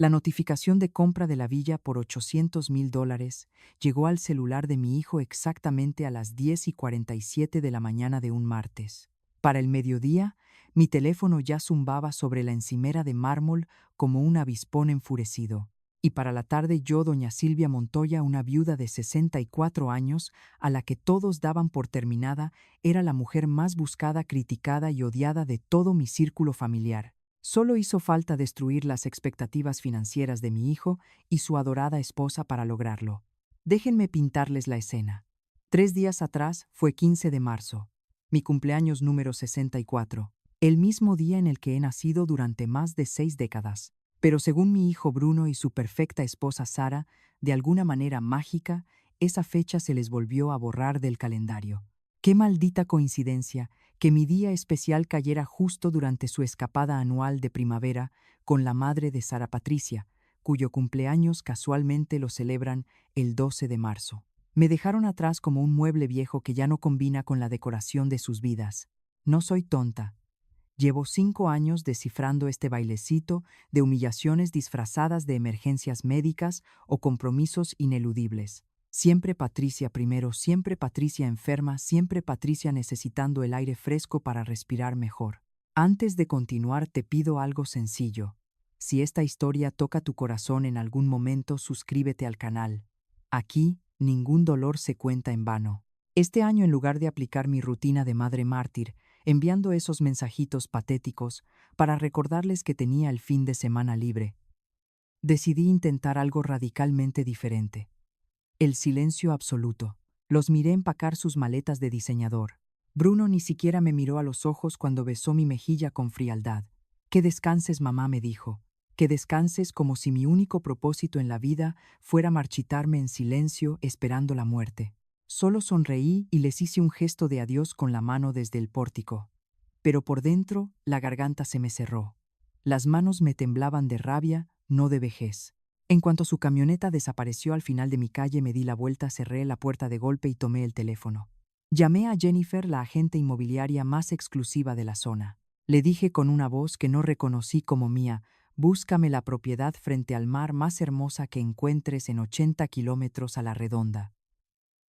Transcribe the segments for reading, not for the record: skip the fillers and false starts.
La notificación de compra de la villa por $800,000 llegó al celular de mi hijo exactamente a las 10:47 de la mañana de un martes. Para el mediodía, mi teléfono ya zumbaba sobre la encimera de mármol como un avispón enfurecido. Y para la tarde yo, doña Silvia Montoya, una viuda de 64 años, a la que todos daban por terminada, era la mujer más buscada, criticada y odiada de todo mi círculo familiar. Solo hizo falta destruir las expectativas financieras de mi hijo y su adorada esposa para lograrlo. Déjenme pintarles la escena. 3 días atrás fue 15 de marzo, mi cumpleaños número 64, el mismo día en el que he nacido durante más de 6 décadas. Pero según mi hijo Bruno y su perfecta esposa Sara, de alguna manera mágica, esa fecha se les volvió a borrar del calendario. ¡Qué maldita coincidencia que mi día especial cayera justo durante su escapada anual de primavera con la madre de Sara Patricia, cuyo cumpleaños casualmente lo celebran el 12 de marzo? Me dejaron atrás como un mueble viejo que ya no combina con la decoración de sus vidas. No soy tonta. Llevo 5 años descifrando este bailecito de humillaciones disfrazadas de emergencias médicas o compromisos ineludibles. Siempre Patricia primero, siempre Patricia enferma, siempre Patricia necesitando el aire fresco para respirar mejor. Antes de continuar te pido algo sencillo. Si esta historia toca tu corazón en algún momento, suscríbete al canal. Aquí, ningún dolor se cuenta en vano. Este año, en lugar de aplicar mi rutina de madre mártir, enviando esos mensajitos patéticos para recordarles que tenía el fin de semana libre, decidí intentar algo radicalmente diferente. El silencio absoluto. Los miré empacar sus maletas de diseñador. Bruno ni siquiera me miró a los ojos cuando besó mi mejilla con frialdad. Que descanses, mamá, me dijo. Que descanses, como si mi único propósito en la vida fuera marchitarme en silencio esperando la muerte. Solo sonreí y les hice un gesto de adiós con la mano desde el pórtico. Pero por dentro la garganta se me cerró. Las manos me temblaban de rabia, no de vejez. En cuanto su camioneta desapareció al final de mi calle, me di la vuelta, cerré la puerta de golpe y tomé el teléfono. Llamé a Jennifer, la agente inmobiliaria más exclusiva de la zona. Le dije con una voz que no reconocí como mía: búscame la propiedad frente al mar más hermosa que encuentres en 80 kilómetros a la redonda.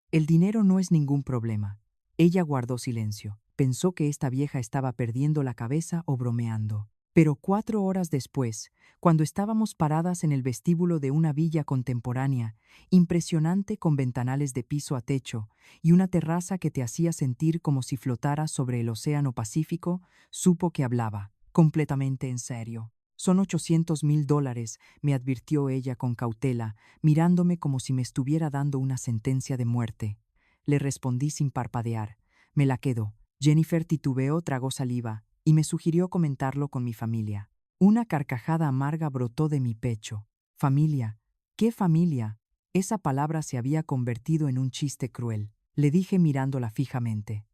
El dinero no es ningún problema. Ella guardó silencio. Pensó que esta vieja estaba perdiendo la cabeza o bromeando. Pero 4 horas después, cuando estábamos paradas en el vestíbulo de una villa contemporánea, impresionante, con ventanales de piso a techo y una terraza que te hacía sentir como si flotaras sobre el océano Pacífico, supo que hablaba, completamente en serio. Son $800,000, me advirtió ella con cautela, mirándome como si me estuviera dando una sentencia de muerte. Le respondí sin parpadear. Me la quedo. Jennifer titubeó, tragó saliva y me sugirió comentarlo con mi familia. Una carcajada amarga brotó de mi pecho. ¿Familia? ¿Qué familia? Esa palabra se había convertido en un chiste cruel. Le dije mirándola fijamente.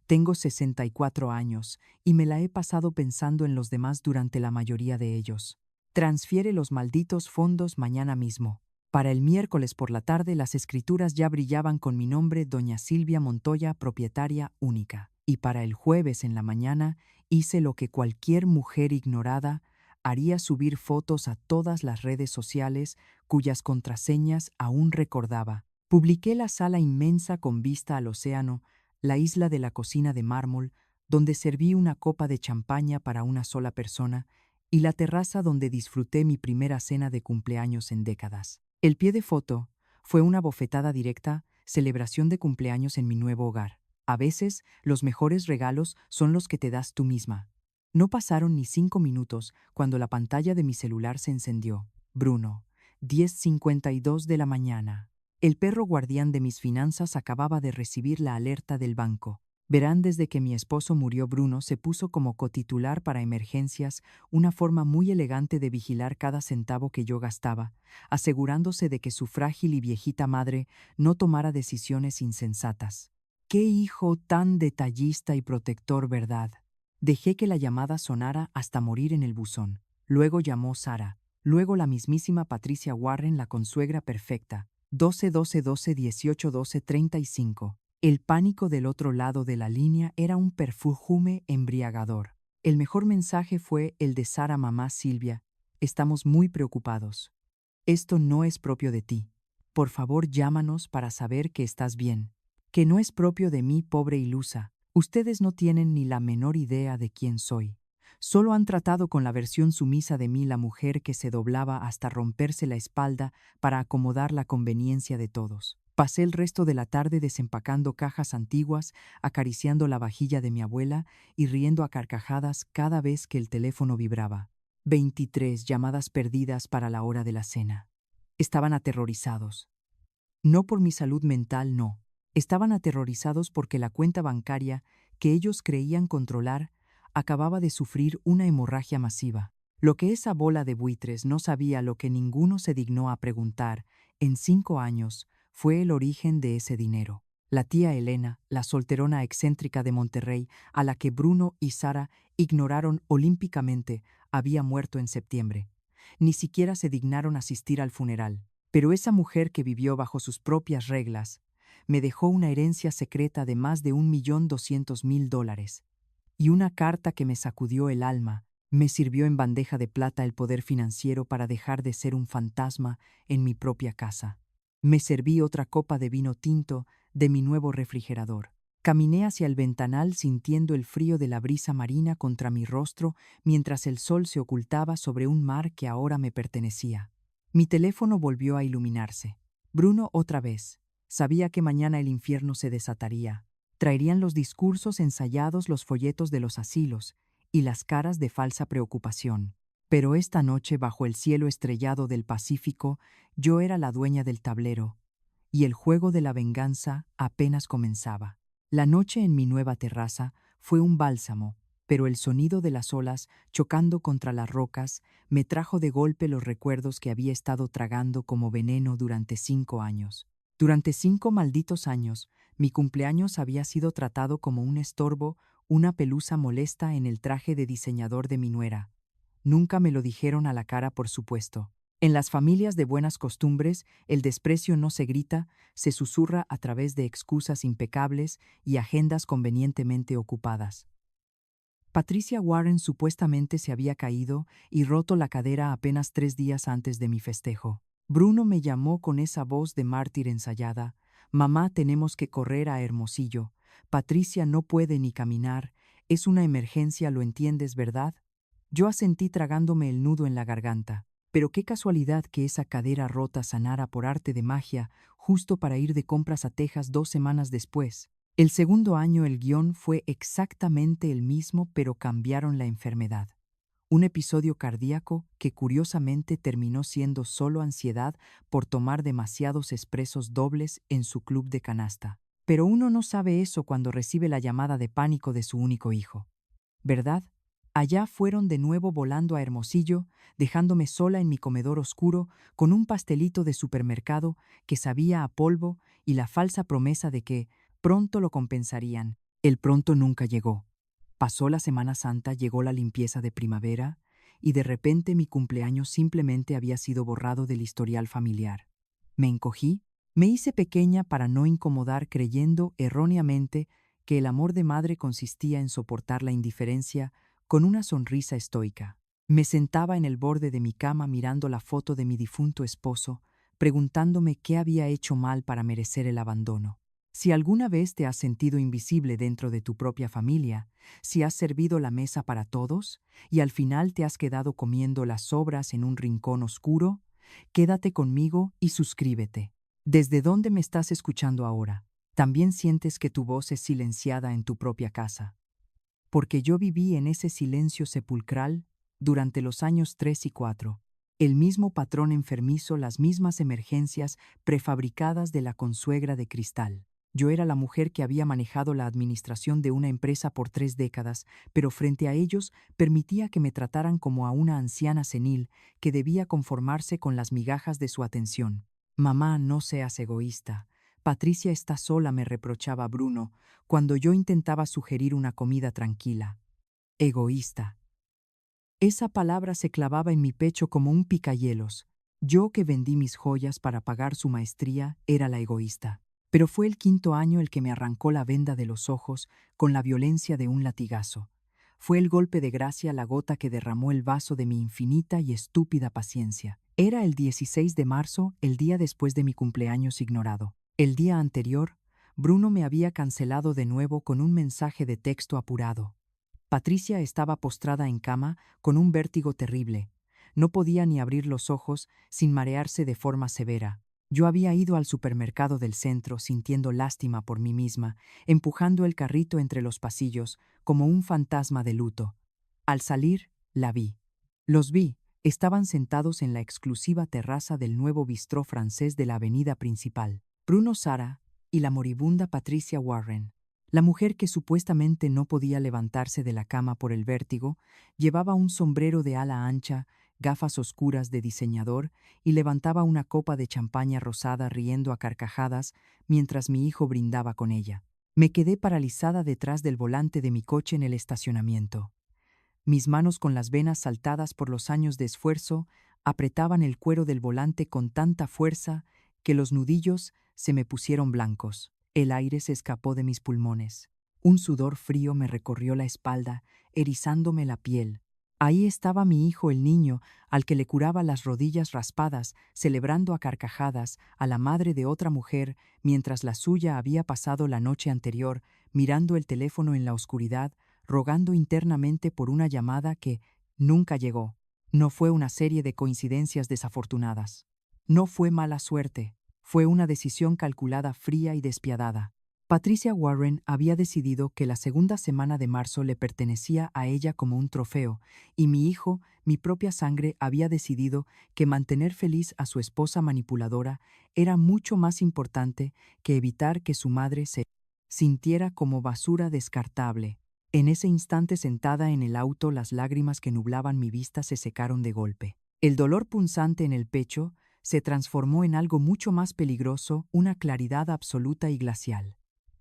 Tengo 64 años y me la he pasado pensando en los demás durante la mayoría de ellos. Transfiere los malditos fondos mañana mismo. Para el miércoles por la tarde las escrituras ya brillaban con mi nombre, doña Silvia Montoya, propietaria única. Y para el jueves en la mañana hice lo que cualquier mujer ignorada haría: subir fotos a todas las redes sociales cuyas contraseñas aún recordaba. Publiqué la sala inmensa con vista al océano, la isla de la cocina de mármol, donde serví una copa de champaña para una sola persona, y la terraza donde disfruté mi primera cena de cumpleaños en décadas. El pie de foto fue una bofetada directa: celebración de cumpleaños en mi nuevo hogar. A veces, los mejores regalos son los que te das tú misma. No pasaron ni 5 minutos cuando la pantalla de mi celular se encendió. Bruno, 10:52 de la mañana. El perro guardián de mis finanzas acababa de recibir la alerta del banco. Verán, desde que mi esposo murió, Bruno se puso como cotitular para emergencias, una forma muy elegante de vigilar cada centavo que yo gastaba, asegurándose de que su frágil y viejita madre no tomara decisiones insensatas. ¡Qué hijo tan detallista y protector, verdad! Dejé que la llamada sonara hasta morir en el buzón. Luego llamó Sara. Luego la mismísima Patricia Warren, la consuegra perfecta. 12-12-12-18-12-35. El pánico del otro lado de la línea era un perfume embriagador. El mejor mensaje fue el de Sara: mamá Silvia, estamos muy preocupados. Esto no es propio de ti. Por favor, llámanos para saber que estás bien. Que no es propio de mí, pobre ilusa. Ustedes no tienen ni la menor idea de quién soy. Solo han tratado con la versión sumisa de mí la mujer que se doblaba hasta romperse la espalda para acomodar la conveniencia de todos. Pasé el resto de la tarde desempacando cajas antiguas, acariciando la vajilla de mi abuela y riendo a carcajadas cada vez que el teléfono vibraba. 23 llamadas perdidas para la hora de la cena. Estaban aterrorizados. No por mi salud mental, no. Estaban aterrorizados porque la cuenta bancaria que ellos creían controlar acababa de sufrir una hemorragia masiva. Lo que esa bola de buitres no sabía, lo que ninguno se dignó a preguntar en 5 años, fue el origen de ese dinero. La tía Elena, la solterona excéntrica de Monterrey, a la que Bruno y Sara ignoraron olímpicamente, había muerto en septiembre. Ni siquiera se dignaron asistir al funeral. Pero esa mujer que vivió bajo sus propias reglas me dejó una herencia secreta de más de $1.200.000 y una carta que me sacudió el alma. Me sirvió en bandeja de plata el poder financiero para dejar de ser un fantasma en mi propia casa. Me serví otra copa de vino tinto de mi nuevo refrigerador. Caminé hacia el ventanal sintiendo el frío de la brisa marina contra mi rostro mientras el sol se ocultaba sobre un mar que ahora me pertenecía. Mi teléfono volvió a iluminarse. Bruno otra vez. Sabía que mañana el infierno se desataría. Traerían los discursos ensayados, los folletos de los asilos y las caras de falsa preocupación. Pero esta noche, bajo el cielo estrellado del Pacífico, yo era la dueña del tablero, y el juego de la venganza apenas comenzaba. La noche en mi nueva terraza fue un bálsamo, pero el sonido de las olas chocando contra las rocas me trajo de golpe los recuerdos que había estado tragando como veneno durante 5 años. Durante 5 malditos años, mi cumpleaños había sido tratado como un estorbo, una pelusa molesta en el traje de diseñador de mi nuera. Nunca me lo dijeron a la cara, por supuesto. En las familias de buenas costumbres, el desprecio no se grita, se susurra a través de excusas impecables y agendas convenientemente ocupadas. Patricia Warren supuestamente se había caído y roto la cadera apenas 3 días antes de mi festejo. Bruno me llamó con esa voz de mártir ensayada: «Mamá, tenemos que correr a Hermosillo. Patricia no puede ni caminar. Es una emergencia, ¿lo entiendes, verdad?» Yo asentí tragándome el nudo en la garganta. Pero qué casualidad que esa cadera rota sanara por arte de magia justo para ir de compras a Texas 2 semanas después. El segundo año el guión fue exactamente el mismo, pero cambiaron la enfermedad. Un episodio cardíaco que curiosamente terminó siendo solo ansiedad por tomar demasiados expresos dobles en su club de canasta. Pero uno no sabe eso cuando recibe la llamada de pánico de su único hijo, ¿verdad? Allá fueron de nuevo volando a Hermosillo, dejándome sola en mi comedor oscuro con un pastelito de supermercado que sabía a polvo y la falsa promesa de que pronto lo compensarían. El pronto nunca llegó. Pasó la Semana Santa, llegó la limpieza de primavera y de repente mi cumpleaños simplemente había sido borrado del historial familiar. Me encogí, me hice pequeña para no incomodar, creyendo erróneamente que el amor de madre consistía en soportar la indiferencia con una sonrisa estoica. Me sentaba en el borde de mi cama mirando la foto de mi difunto esposo, preguntándome qué había hecho mal para merecer el abandono. Si alguna vez te has sentido invisible dentro de tu propia familia, si has servido la mesa para todos y al final te has quedado comiendo las sobras en un rincón oscuro, quédate conmigo y suscríbete. ¿Desde dónde me estás escuchando ahora? ¿También sientes que tu voz es silenciada en tu propia casa? Porque yo viví en ese silencio sepulcral durante los años 3 y 4. El mismo patrón enfermizo, las mismas emergencias prefabricadas de la consuegra de cristal. Yo era la mujer que había manejado la administración de una empresa por 3 décadas, pero frente a ellos permitía que me trataran como a una anciana senil que debía conformarse con las migajas de su atención. «Mamá, no seas egoísta. Patricia está sola», me reprochaba Bruno, cuando yo intentaba sugerir una comida tranquila. Egoísta. Esa palabra se clavaba en mi pecho como un picahielos. Yo, que vendí mis joyas para pagar su maestría, era la egoísta. Pero fue el 5.º año el que me arrancó la venda de los ojos con la violencia de un latigazo. Fue el golpe de gracia la gota que derramó el vaso de mi infinita y estúpida paciencia. Era el 16 de marzo, el día después de mi cumpleaños ignorado. El día anterior, Bruno me había cancelado de nuevo con un mensaje de texto apurado. Patricia estaba postrada en cama con un vértigo terrible. No podía ni abrir los ojos sin marearse de forma severa. Yo había ido al supermercado del centro sintiendo lástima por mí misma, empujando el carrito entre los pasillos como un fantasma de luto. Al salir, la vi. Los vi. Estaban sentados en la exclusiva terraza del nuevo bistró francés de la avenida principal. Bruno Sara y la moribunda Patricia Warren. La mujer que supuestamente no podía levantarse de la cama por el vértigo, llevaba un sombrero de ala ancha, gafas oscuras de diseñador y levantaba una copa de champaña rosada riendo a carcajadas mientras mi hijo brindaba con ella. Me quedé paralizada detrás del volante de mi coche en el estacionamiento. Mis manos con las venas saltadas por los años de esfuerzo apretaban el cuero del volante con tanta fuerza que los nudillos se me pusieron blancos. El aire se escapó de mis pulmones. Un sudor frío me recorrió la espalda, erizándome la piel. Ahí estaba mi hijo el niño, al que le curaba las rodillas raspadas, celebrando a carcajadas a la madre de otra mujer, mientras la suya había pasado la noche anterior, mirando el teléfono en la oscuridad, rogando internamente por una llamada que nunca llegó. No fue una serie de coincidencias desafortunadas. No fue mala suerte. Fue una decisión calculada, fría y despiadada. Patricia Warren había decidido que la segunda semana de marzo le pertenecía a ella como un trofeo, y mi hijo, mi propia sangre, había decidido que mantener feliz a su esposa manipuladora era mucho más importante que evitar que su madre se sintiera como basura descartable. En ese instante, sentada en el auto, las lágrimas que nublaban mi vista se secaron de golpe. El dolor punzante en el pecho se transformó en algo mucho más peligroso, una claridad absoluta y glacial.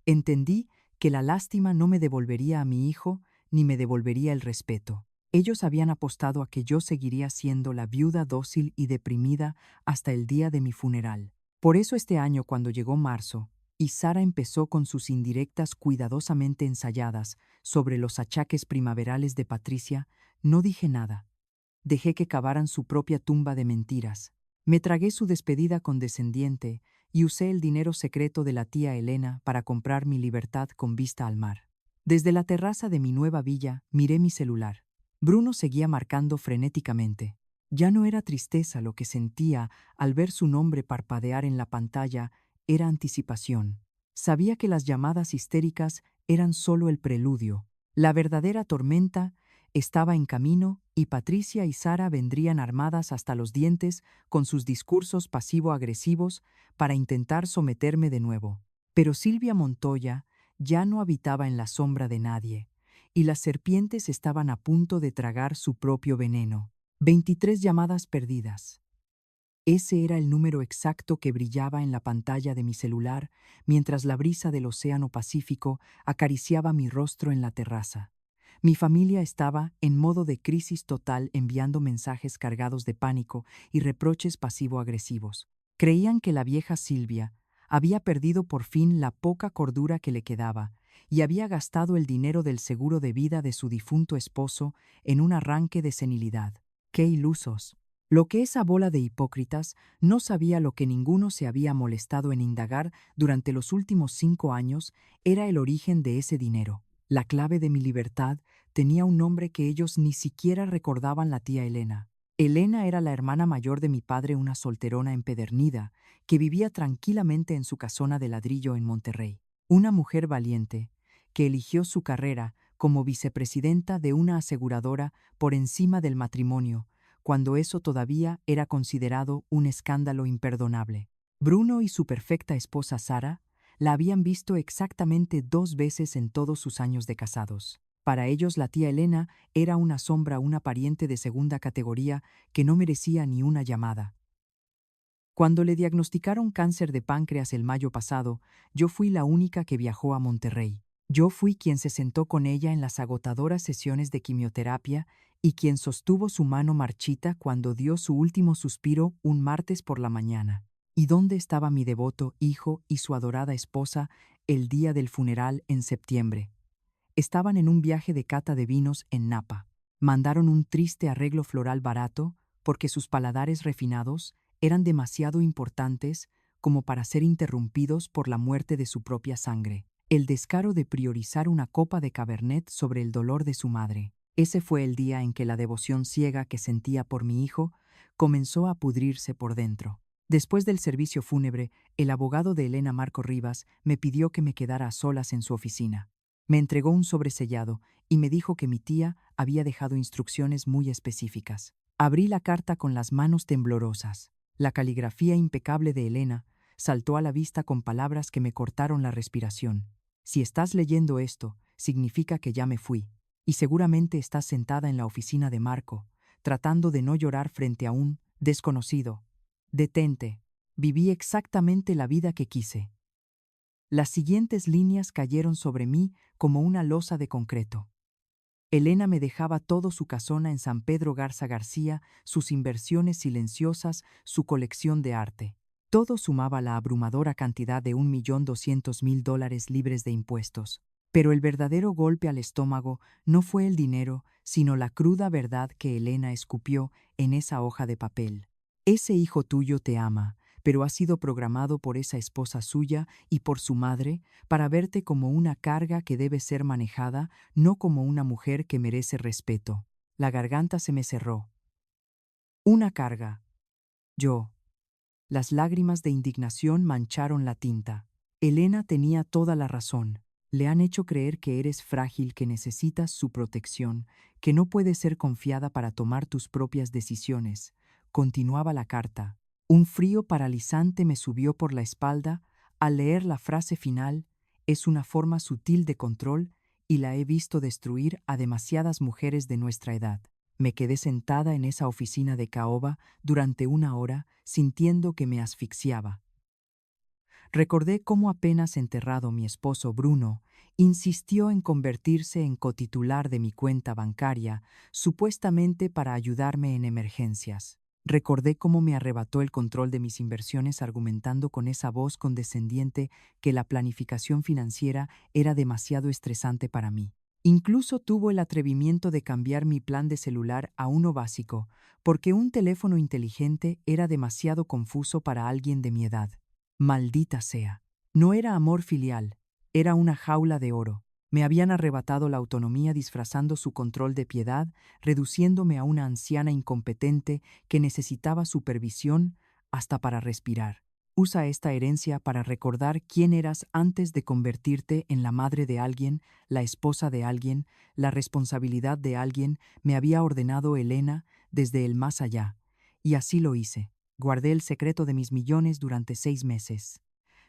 Entendí que la lástima no me devolvería a mi hijo ni me devolvería el respeto. Ellos habían apostado a que yo seguiría siendo la viuda dócil y deprimida hasta el día de mi funeral. Por eso este año, cuando llegó marzo, y Sara empezó con sus indirectas cuidadosamente ensayadas sobre los achaques primaverales de Patricia, no dije nada. Dejé que cavaran su propia tumba de mentiras. Me tragué su despedida condescendiente y usé el dinero secreto de la tía Elena para comprar mi libertad con vista al mar. Desde la terraza de mi nueva villa miré mi celular. Bruno seguía marcando frenéticamente. Ya no era tristeza lo que sentía al ver su nombre parpadear en la pantalla, era anticipación. Sabía que las llamadas histéricas eran solo el preludio. La verdadera tormenta estaba en camino y Patricia y Sara vendrían armadas hasta los dientes con sus discursos pasivo-agresivos para intentar someterme de nuevo. Pero Silvia Montoya ya no habitaba en la sombra de nadie, y las serpientes estaban a punto de tragar su propio veneno. 23 llamadas perdidas. Ese era el número exacto que brillaba en la pantalla de mi celular mientras la brisa del Océano Pacífico acariciaba mi rostro en la terraza. Mi familia estaba en modo de crisis total, enviando mensajes cargados de pánico y reproches pasivo-agresivos. Creían que la vieja Silvia había perdido por fin la poca cordura que le quedaba y había gastado el dinero del seguro de vida de su difunto esposo en un arranque de senilidad. ¡Qué ilusos! Lo que esa bola de hipócritas no sabía, lo que ninguno se había molestado en indagar durante los últimos 5 años, era el origen de ese dinero. La clave de mi libertad tenía un nombre que ellos ni siquiera recordaban: la tía Elena. Elena era la hermana mayor de mi padre, una solterona empedernida que vivía tranquilamente en su casona de ladrillo en Monterrey. Una mujer valiente que eligió su carrera como vicepresidenta de una aseguradora por encima del matrimonio, cuando eso todavía era considerado un escándalo imperdonable. Bruno y su perfecta esposa Sara la habían visto exactamente 2 veces en todos sus años de casados. Para ellos la tía Elena era una sombra, una pariente de segunda categoría que no merecía ni una llamada. Cuando le diagnosticaron cáncer de páncreas el mayo pasado, yo fui la única que viajó a Monterrey. Yo fui quien se sentó con ella en las agotadoras sesiones de quimioterapia y quien sostuvo su mano marchita cuando dio su último suspiro un martes por la mañana. ¿Y dónde estaba mi devoto hijo y su adorada esposa el día del funeral en septiembre? Estaban en un viaje de cata de vinos en Napa. Mandaron un triste arreglo floral barato porque sus paladares refinados eran demasiado importantes como para ser interrumpidos por la muerte de su propia sangre. El descaro de priorizar una copa de Cabernet sobre el dolor de su madre. Ese fue el día en que la devoción ciega que sentía por mi hijo comenzó a pudrirse por dentro. Después del servicio fúnebre, el abogado de Elena Marco Rivas me pidió que me quedara a solas en su oficina. Me entregó un sobresellado y me dijo que mi tía había dejado instrucciones muy específicas. Abrí la carta con las manos temblorosas. La caligrafía impecable de Elena saltó a la vista con palabras que me cortaron la respiración. Si estás leyendo esto, significa que ya me fui, y seguramente estás sentada en la oficina de Marco, tratando de no llorar frente a un desconocido. Detente. Viví exactamente la vida que quise. Las siguientes líneas cayeron sobre mí como una losa de concreto. Elena me dejaba todo: su casona en San Pedro Garza García, sus inversiones silenciosas, su colección de arte. Todo sumaba la abrumadora cantidad de $1.200.000 libres de impuestos. Pero el verdadero golpe al estómago no fue el dinero, sino la cruda verdad que Elena escupió en esa hoja de papel. Ese hijo tuyo te ama, pero ha sido programado por esa esposa suya y por su madre para verte como una carga que debe ser manejada, no como una mujer que merece respeto. La garganta se me cerró. Una carga. Yo. Las lágrimas de indignación mancharon la tinta. Elena tenía toda la razón. Le han hecho creer que eres frágil, que necesitas su protección, que no puedes ser confiada para tomar tus propias decisiones. Continuaba la carta. Un frío paralizante me subió por la espalda al leer la frase final: es una forma sutil de control y la he visto destruir a demasiadas mujeres de nuestra edad. Me quedé sentada en esa oficina de caoba durante una hora, sintiendo que me asfixiaba. Recordé cómo apenas enterrado mi esposo Bruno insistió en convertirse en cotitular de mi cuenta bancaria, supuestamente para ayudarme en emergencias. Recordé cómo me arrebató el control de mis inversiones argumentando con esa voz condescendiente que la planificación financiera era demasiado estresante para mí. Incluso tuvo el atrevimiento de cambiar mi plan de celular a uno básico, porque un teléfono inteligente era demasiado confuso para alguien de mi edad. Maldita sea. No era amor filial, era una jaula de oro. Me habían arrebatado la autonomía disfrazando su control de piedad, reduciéndome a una anciana incompetente que necesitaba supervisión hasta para respirar. Usa esta herencia para recordar quién eras antes de convertirte en la madre de alguien, la esposa de alguien, la responsabilidad de alguien, me había ordenado Elena desde el más allá. Y así lo hice. Guardé el secreto de mis millones durante 6 meses.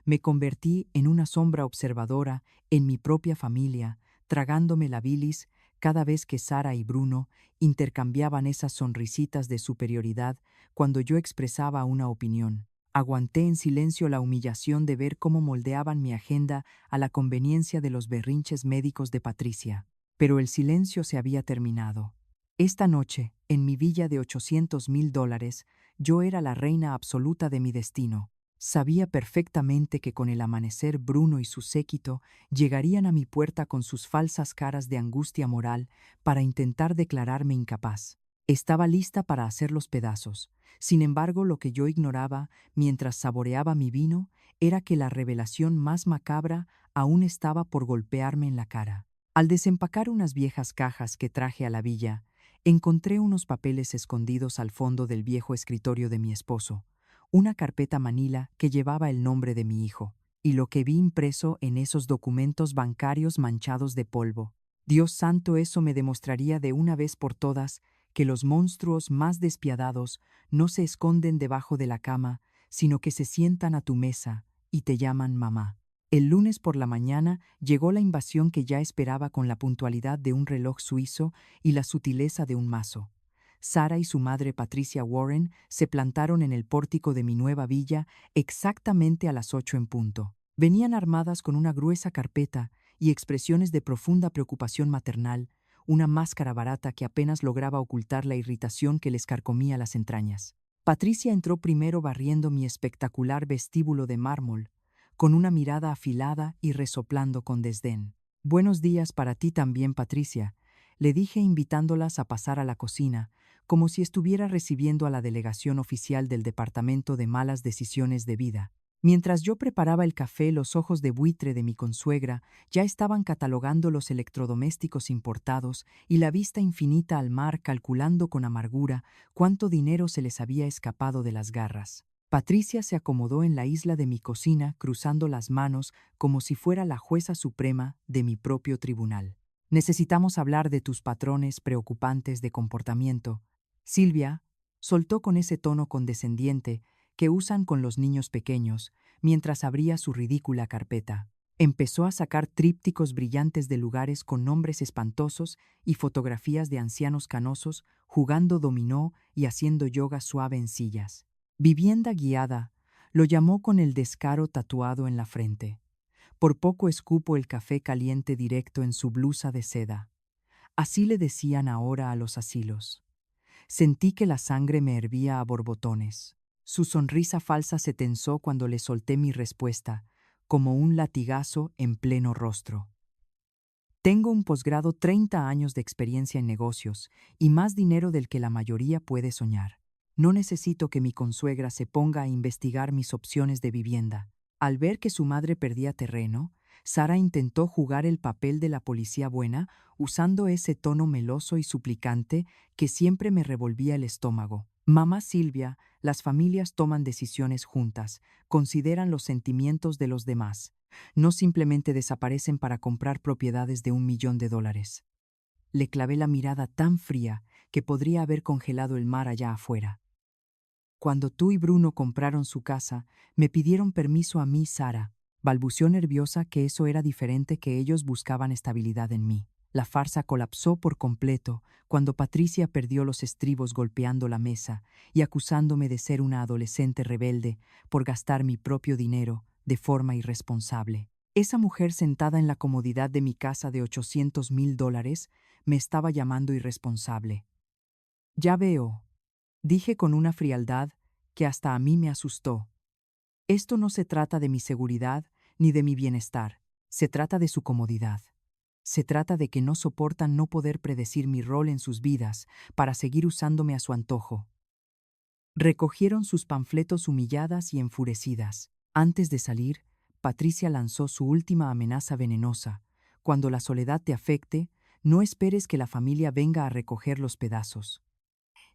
Me convertí en una sombra observadora en mi propia familia, tragándome la bilis cada vez que Sara y Bruno intercambiaban esas sonrisitas de superioridad cuando yo expresaba una opinión. Aguanté en silencio la humillación de ver cómo moldeaban mi agenda a la conveniencia de los berrinches médicos de Patricia. Pero el silencio se había terminado. Esta noche, en mi villa de $800.000, yo era la reina absoluta de mi destino. Sabía perfectamente que con el amanecer Bruno y su séquito llegarían a mi puerta con sus falsas caras de angustia moral para intentar declararme incapaz. Estaba lista para hacer los pedazos. Sin embargo, lo que yo ignoraba mientras saboreaba mi vino era que la revelación más macabra aún estaba por golpearme en la cara. Al desempacar unas viejas cajas que traje a la villa, encontré unos papeles escondidos al fondo del viejo escritorio de mi esposo, una carpeta manila que llevaba el nombre de mi hijo, y lo que vi impreso en esos documentos bancarios manchados de polvo. Dios santo, eso me demostraría de una vez por todas que los monstruos más despiadados no se esconden debajo de la cama, sino que se sientan a tu mesa y te llaman mamá. El lunes por la mañana llegó la invasión que ya esperaba con la puntualidad de un reloj suizo y la sutileza de un mazo. Sara y su madre Patricia Warren se plantaron en el pórtico de mi nueva villa exactamente a las 8 en punto. Venían armadas con una gruesa carpeta y expresiones de profunda preocupación maternal, una máscara barata que apenas lograba ocultar la irritación que les carcomía las entrañas. Patricia entró primero barriendo mi espectacular vestíbulo de mármol, con una mirada afilada y resoplando con desdén. Buenos días para ti también, Patricia, le dije invitándolas a pasar a la cocina, como si estuviera recibiendo a la delegación oficial del Departamento de Malas Decisiones de Vida. Mientras yo preparaba el café, los ojos de buitre de mi consuegra ya estaban catalogando los electrodomésticos importados y la vista infinita al mar calculando con amargura cuánto dinero se les había escapado de las garras. Patricia se acomodó en la isla de mi cocina, cruzando las manos como si fuera la jueza suprema de mi propio tribunal. Necesitamos hablar de tus patrones preocupantes de comportamiento. Silvia soltó con ese tono condescendiente que usan con los niños pequeños, mientras abría su ridícula carpeta. Empezó a sacar trípticos brillantes de lugares con nombres espantosos y fotografías de ancianos canosos jugando dominó y haciendo yoga suave en sillas. Vivienda guiada, lo llamó con el descaro tatuado en la frente. Por poco escupo el café caliente directo en su blusa de seda. Así le decían ahora a los asilos. Sentí que la sangre me hervía a borbotones. Su sonrisa falsa se tensó cuando le solté mi respuesta, como un latigazo en pleno rostro. Tengo un posgrado, 30 años de experiencia en negocios y más dinero del que la mayoría puede soñar. No necesito que mi consuegra se ponga a investigar mis opciones de vivienda. Al ver que su madre perdía terreno, Sara intentó jugar el papel de la policía buena usando ese tono meloso y suplicante que siempre me revolvía el estómago. Mamá Silvia, las familias toman decisiones juntas, consideran los sentimientos de los demás. No simplemente desaparecen para comprar propiedades de $1.000.000. Le clavé la mirada tan fría que podría haber congelado el mar allá afuera. Cuando tú y Bruno compraron su casa, me pidieron permiso a mí, Sara. Balbuceó nerviosa que eso era diferente, que ellos buscaban estabilidad en mí. La farsa colapsó por completo cuando Patricia perdió los estribos golpeando la mesa y acusándome de ser una adolescente rebelde por gastar mi propio dinero de forma irresponsable. Esa mujer sentada en la comodidad de mi casa de $800.000 me estaba llamando irresponsable. Ya veo, dije con una frialdad que hasta a mí me asustó. Esto no se trata de mi seguridad ni de mi bienestar, se trata de su comodidad. Se trata de que no soportan no poder predecir mi rol en sus vidas para seguir usándome a su antojo. Recogieron sus panfletos humilladas y enfurecidas. Antes de salir, Patricia lanzó su última amenaza venenosa. Cuando la soledad te afecte, no esperes que la familia venga a recoger los pedazos.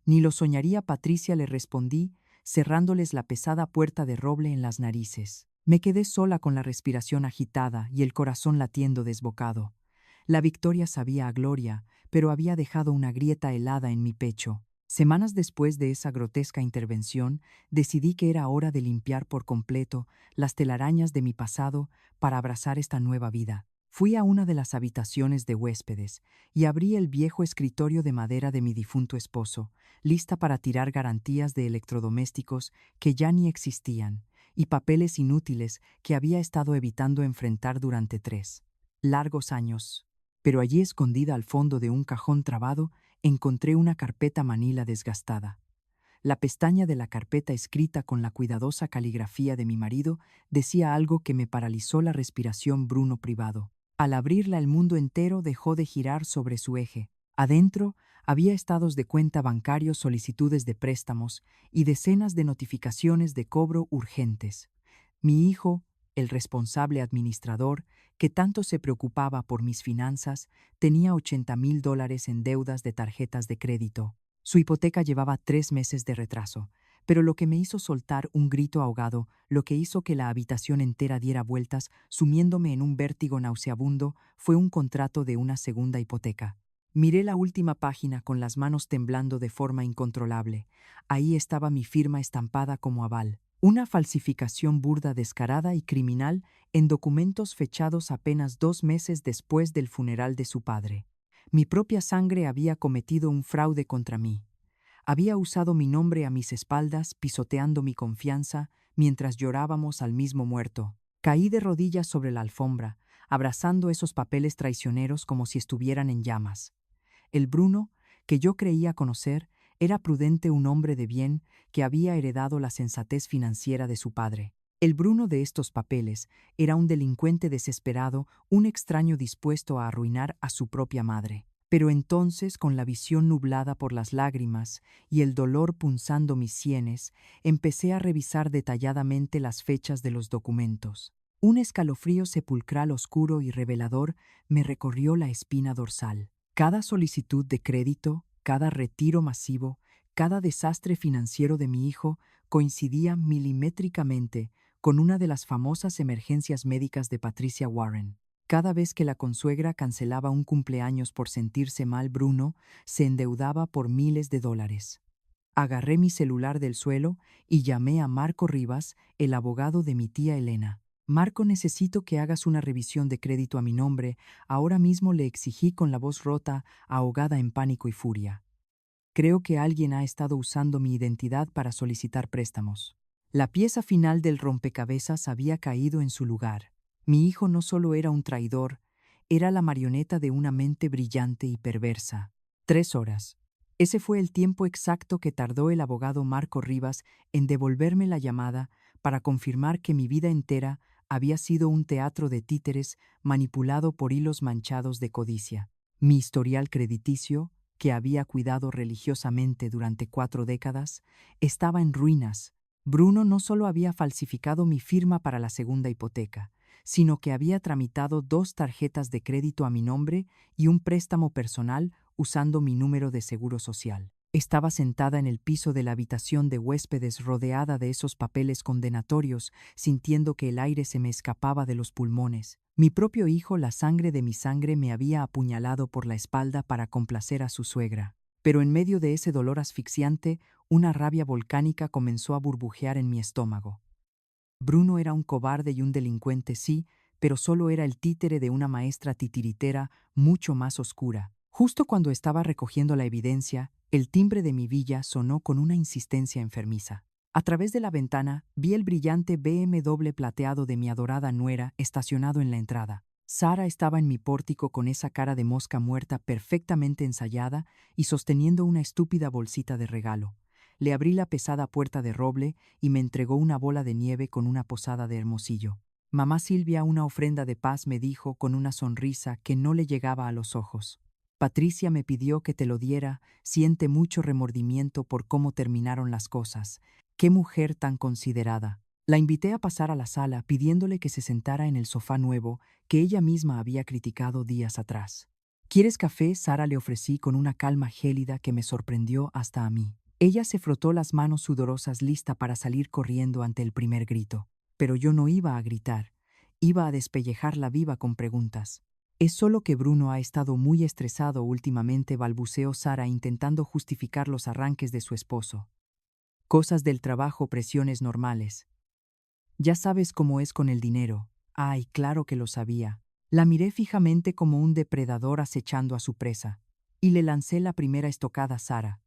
Ni lo soñaría, Patricia, le respondí, cerrándoles la pesada puerta de roble en las narices. Me quedé sola con la respiración agitada y el corazón latiendo desbocado. La victoria sabía a gloria, pero había dejado una grieta helada en mi pecho. Semanas después de esa grotesca intervención, decidí que era hora de limpiar por completo las telarañas de mi pasado para abrazar esta nueva vida. Fui a una de las habitaciones de huéspedes y abrí el viejo escritorio de madera de mi difunto esposo, lista para tirar garantías de electrodomésticos que ya ni existían y papeles inútiles que había estado evitando enfrentar durante 3 largos años. Pero allí, escondida al fondo de un cajón trabado, encontré una carpeta manila desgastada. La pestaña de la carpeta, escrita con la cuidadosa caligrafía de mi marido, decía algo que me paralizó la respiración: Bruno privado. Al abrirla, el mundo entero dejó de girar sobre su eje. Adentro había estados de cuenta bancarios, solicitudes de préstamos y decenas de notificaciones de cobro urgentes. Mi hijo, el responsable administrador, que tanto se preocupaba por mis finanzas, tenía $80.000 en deudas de tarjetas de crédito. Su hipoteca llevaba 3 meses de retraso, pero lo que me hizo soltar un grito ahogado, lo que hizo que la habitación entera diera vueltas, sumiéndome en un vértigo nauseabundo, fue un contrato de una segunda hipoteca. Miré la última página con las manos temblando de forma incontrolable. Ahí estaba mi firma estampada como aval. Una falsificación burda, descarada y criminal en documentos fechados apenas 2 meses después del funeral de su padre. Mi propia sangre había cometido un fraude contra mí. Había usado mi nombre a mis espaldas, pisoteando mi confianza mientras llorábamos al mismo muerto. Caí de rodillas sobre la alfombra, abrazando esos papeles traicioneros como si estuvieran en llamas. El Bruno, que yo creía conocer, era prudente, un hombre de bien que había heredado la sensatez financiera de su padre. El Bruno de estos papeles era un delincuente desesperado, un extraño dispuesto a arruinar a su propia madre. Pero entonces, con la visión nublada por las lágrimas y el dolor punzando mis sienes, empecé a revisar detalladamente las fechas de los documentos. Un escalofrío sepulcral oscuro y revelador me recorrió la espina dorsal. Cada solicitud de crédito, cada retiro masivo, cada desastre financiero de mi hijo coincidía milimétricamente con una de las famosas emergencias médicas de Patricia Warren. Cada vez que la consuegra cancelaba un cumpleaños por sentirse mal, Bruno se endeudaba por miles de dólares. Agarré mi celular del suelo y llamé a Marco Rivas, el abogado de mi tía Elena. Marco, necesito que hagas una revisión de crédito a mi nombre. Ahora mismo, le exigí con la voz rota, ahogada en pánico y furia. Creo que alguien ha estado usando mi identidad para solicitar préstamos. La pieza final del rompecabezas había caído en su lugar. Mi hijo no solo era un traidor, era la marioneta de una mente brillante y perversa. 3 horas. Ese fue el tiempo exacto que tardó el abogado Marco Rivas en devolverme la llamada para confirmar que mi vida entera había sido un teatro de títeres manipulado por hilos manchados de codicia. Mi historial crediticio, que había cuidado religiosamente durante 4 décadas, estaba en ruinas. Bruno no solo había falsificado mi firma para la segunda hipoteca, sino que había tramitado 2 tarjetas de crédito a mi nombre y un préstamo personal usando mi número de seguro social. Estaba sentada en el piso de la habitación de huéspedes rodeada de esos papeles condenatorios, sintiendo que el aire se me escapaba de los pulmones. Mi propio hijo, la sangre de mi sangre, me había apuñalado por la espalda para complacer a su suegra. Pero en medio de ese dolor asfixiante, una rabia volcánica comenzó a burbujear en mi estómago. Bruno era un cobarde y un delincuente, sí, pero solo era el títere de una maestra titiritera mucho más oscura. Justo cuando estaba recogiendo la evidencia, el timbre de mi villa sonó con una insistencia enfermiza. A través de la ventana vi el brillante BMW plateado de mi adorada nuera estacionado en la entrada. Sara estaba en mi pórtico con esa cara de mosca muerta perfectamente ensayada y sosteniendo una estúpida bolsita de regalo. Le abrí la pesada puerta de roble y me entregó una bola de nieve con una posada de Hermosillo. Mamá Silvia, una ofrenda de paz, me dijo con una sonrisa que no le llegaba a los ojos. Patricia me pidió que te lo diera, siente mucho remordimiento por cómo terminaron las cosas. ¡Qué mujer tan considerada! La invité a pasar a la sala pidiéndole que se sentara en el sofá nuevo que ella misma había criticado días atrás. ¿Quieres café?, Sara le ofrecí con una calma gélida que me sorprendió hasta a mí. Ella se frotó las manos sudorosas lista para salir corriendo ante el primer grito. Pero yo no iba a gritar, iba a despellejarla viva con preguntas. Es solo que Bruno ha estado muy estresado últimamente, balbuceó Sara intentando justificar los arranques de su esposo. Cosas del trabajo, presiones normales. Ya sabes cómo es con el dinero. Ay, claro que lo sabía. La miré fijamente como un depredador acechando a su presa. Y le lancé la primera estocada. Sara,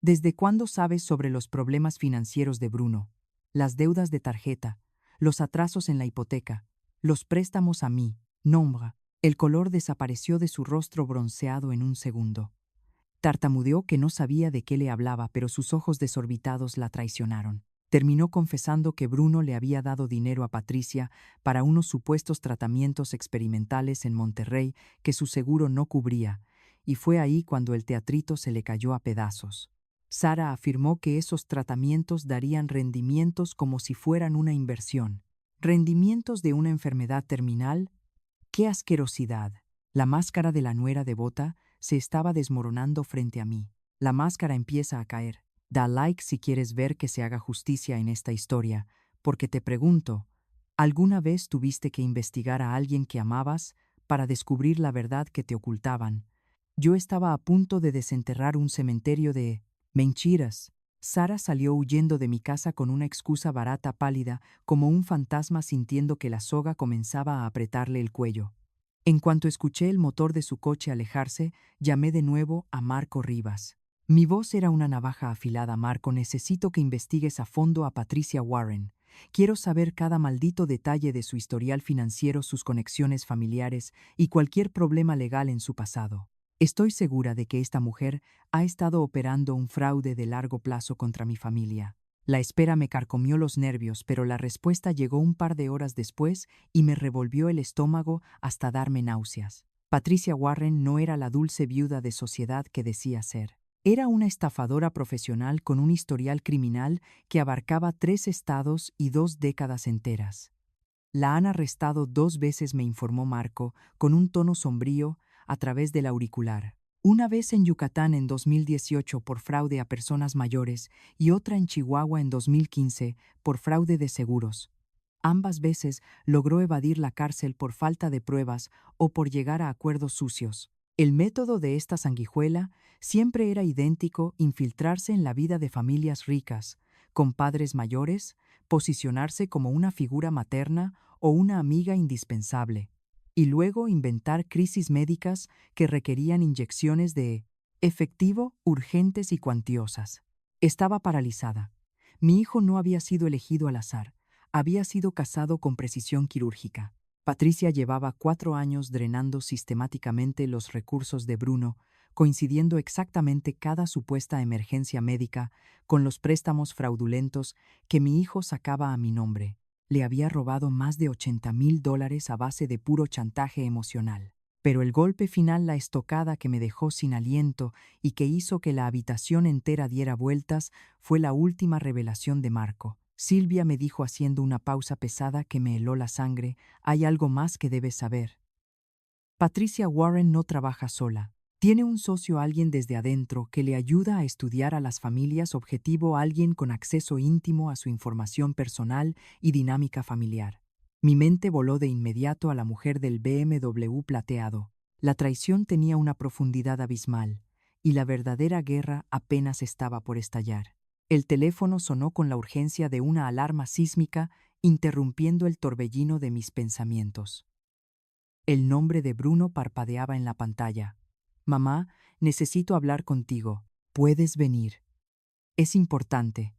¿desde cuándo sabes sobre los problemas financieros de Bruno? Las deudas de tarjeta, los atrasos en la hipoteca, los préstamos a mí, nombra. El color desapareció de su rostro bronceado en un segundo. Tartamudeó que no sabía de qué le hablaba, pero sus ojos desorbitados la traicionaron. Terminó confesando que Bruno le había dado dinero a Patricia para unos supuestos tratamientos experimentales en Monterrey que su seguro no cubría, y fue ahí cuando el teatrito se le cayó a pedazos. Sara afirmó que esos tratamientos darían rendimientos como si fueran una inversión. ¿Rendimientos de una enfermedad terminal? ¡Qué asquerosidad! La máscara de la nuera devota se estaba desmoronando frente a mí. La máscara empieza a caer. Da like si quieres ver que se haga justicia en esta historia, porque te pregunto, ¿alguna vez tuviste que investigar a alguien que amabas para descubrir la verdad que te ocultaban? Yo estaba a punto de desenterrar un cementerio de mentiras. Sara salió huyendo de mi casa con una excusa barata, pálida, como un fantasma, sintiendo que la soga comenzaba a apretarle el cuello. En cuanto escuché el motor de su coche alejarse, llamé de nuevo a Marco Rivas. Mi voz era una navaja afilada. Marco, necesito que investigues a fondo a Patricia Warren. Quiero saber cada maldito detalle de su historial financiero, sus conexiones familiares y cualquier problema legal en su pasado. Estoy segura de que esta mujer ha estado operando un fraude de largo plazo contra mi familia. La espera me carcomió los nervios, pero la respuesta llegó un par de horas después y me revolvió el estómago hasta darme náuseas. Patricia Warren no era la dulce viuda de sociedad que decía ser. Era una estafadora profesional con un historial criminal que abarcaba 3 estados y 2 décadas enteras. La han arrestado 2 veces, me informó Marco, con un tono sombrío, a través del auricular. Una vez en Yucatán en 2018 por fraude a personas mayores y otra en Chihuahua en 2015 por fraude de seguros. Ambas veces logró evadir la cárcel por falta de pruebas o por llegar a acuerdos sucios. El método de esta sanguijuela siempre era idéntico: infiltrarse en la vida de familias ricas, con padres mayores, posicionarse como una figura materna o una amiga indispensable, y luego inventar crisis médicas que requerían inyecciones de efectivo urgentes y cuantiosas. Estaba paralizada. Mi hijo no había sido elegido al azar, había sido casado con precisión quirúrgica. Patricia llevaba 4 años drenando sistemáticamente los recursos de Bruno, coincidiendo exactamente cada supuesta emergencia médica con los préstamos fraudulentos que mi hijo sacaba a mi nombre. Le había robado más de $80,000 a base de puro chantaje emocional. Pero el golpe final, la estocada que me dejó sin aliento y que hizo que la habitación entera diera vueltas, fue la última revelación de Marco. Silvia, me dijo haciendo una pausa pesada que me heló la sangre, hay algo más que debes saber. Patricia Warren no trabaja sola. Tiene un socio, alguien desde adentro, que le ayuda a estudiar a las familias objetivo, alguien con acceso íntimo a su información personal y dinámica familiar. Mi mente voló de inmediato a la mujer del BMW plateado. La traición tenía una profundidad abismal, y la verdadera guerra apenas estaba por estallar. El teléfono sonó con la urgencia de una alarma sísmica, interrumpiendo el torbellino de mis pensamientos. El nombre de Bruno parpadeaba en la pantalla. Mamá, necesito hablar contigo. ¿Puedes venir? Es importante,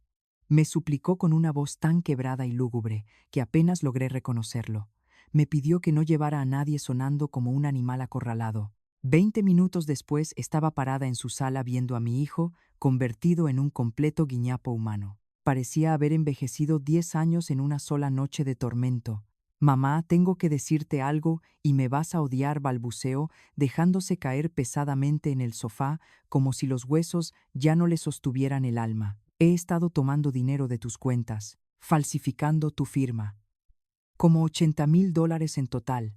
me suplicó con una voz tan quebrada y lúgubre que apenas logré reconocerlo. Me pidió que no llevara a nadie, sonando como un animal acorralado. 20 minutos después estaba parada en su sala viendo a mi hijo, convertido en un completo guiñapo humano. Parecía haber envejecido 10 años en una sola noche de tormento. Mamá, tengo que decirte algo y me vas a odiar, balbuceó, dejándose caer pesadamente en el sofá, como si los huesos ya no le sostuvieran el alma. He estado tomando dinero de tus cuentas, falsificando tu firma. Como $80,000 en total.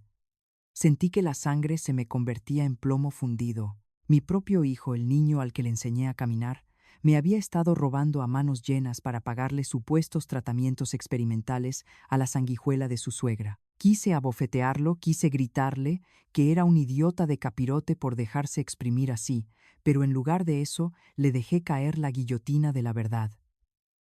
Sentí que la sangre se me convertía en plomo fundido. Mi propio hijo, el niño al que le enseñé a caminar, me había estado robando a manos llenas para pagarle supuestos tratamientos experimentales a la sanguijuela de su suegra. Quise abofetearlo, quise gritarle que era un idiota de capirote por dejarse exprimir así, pero en lugar de eso le dejé caer la guillotina de la verdad.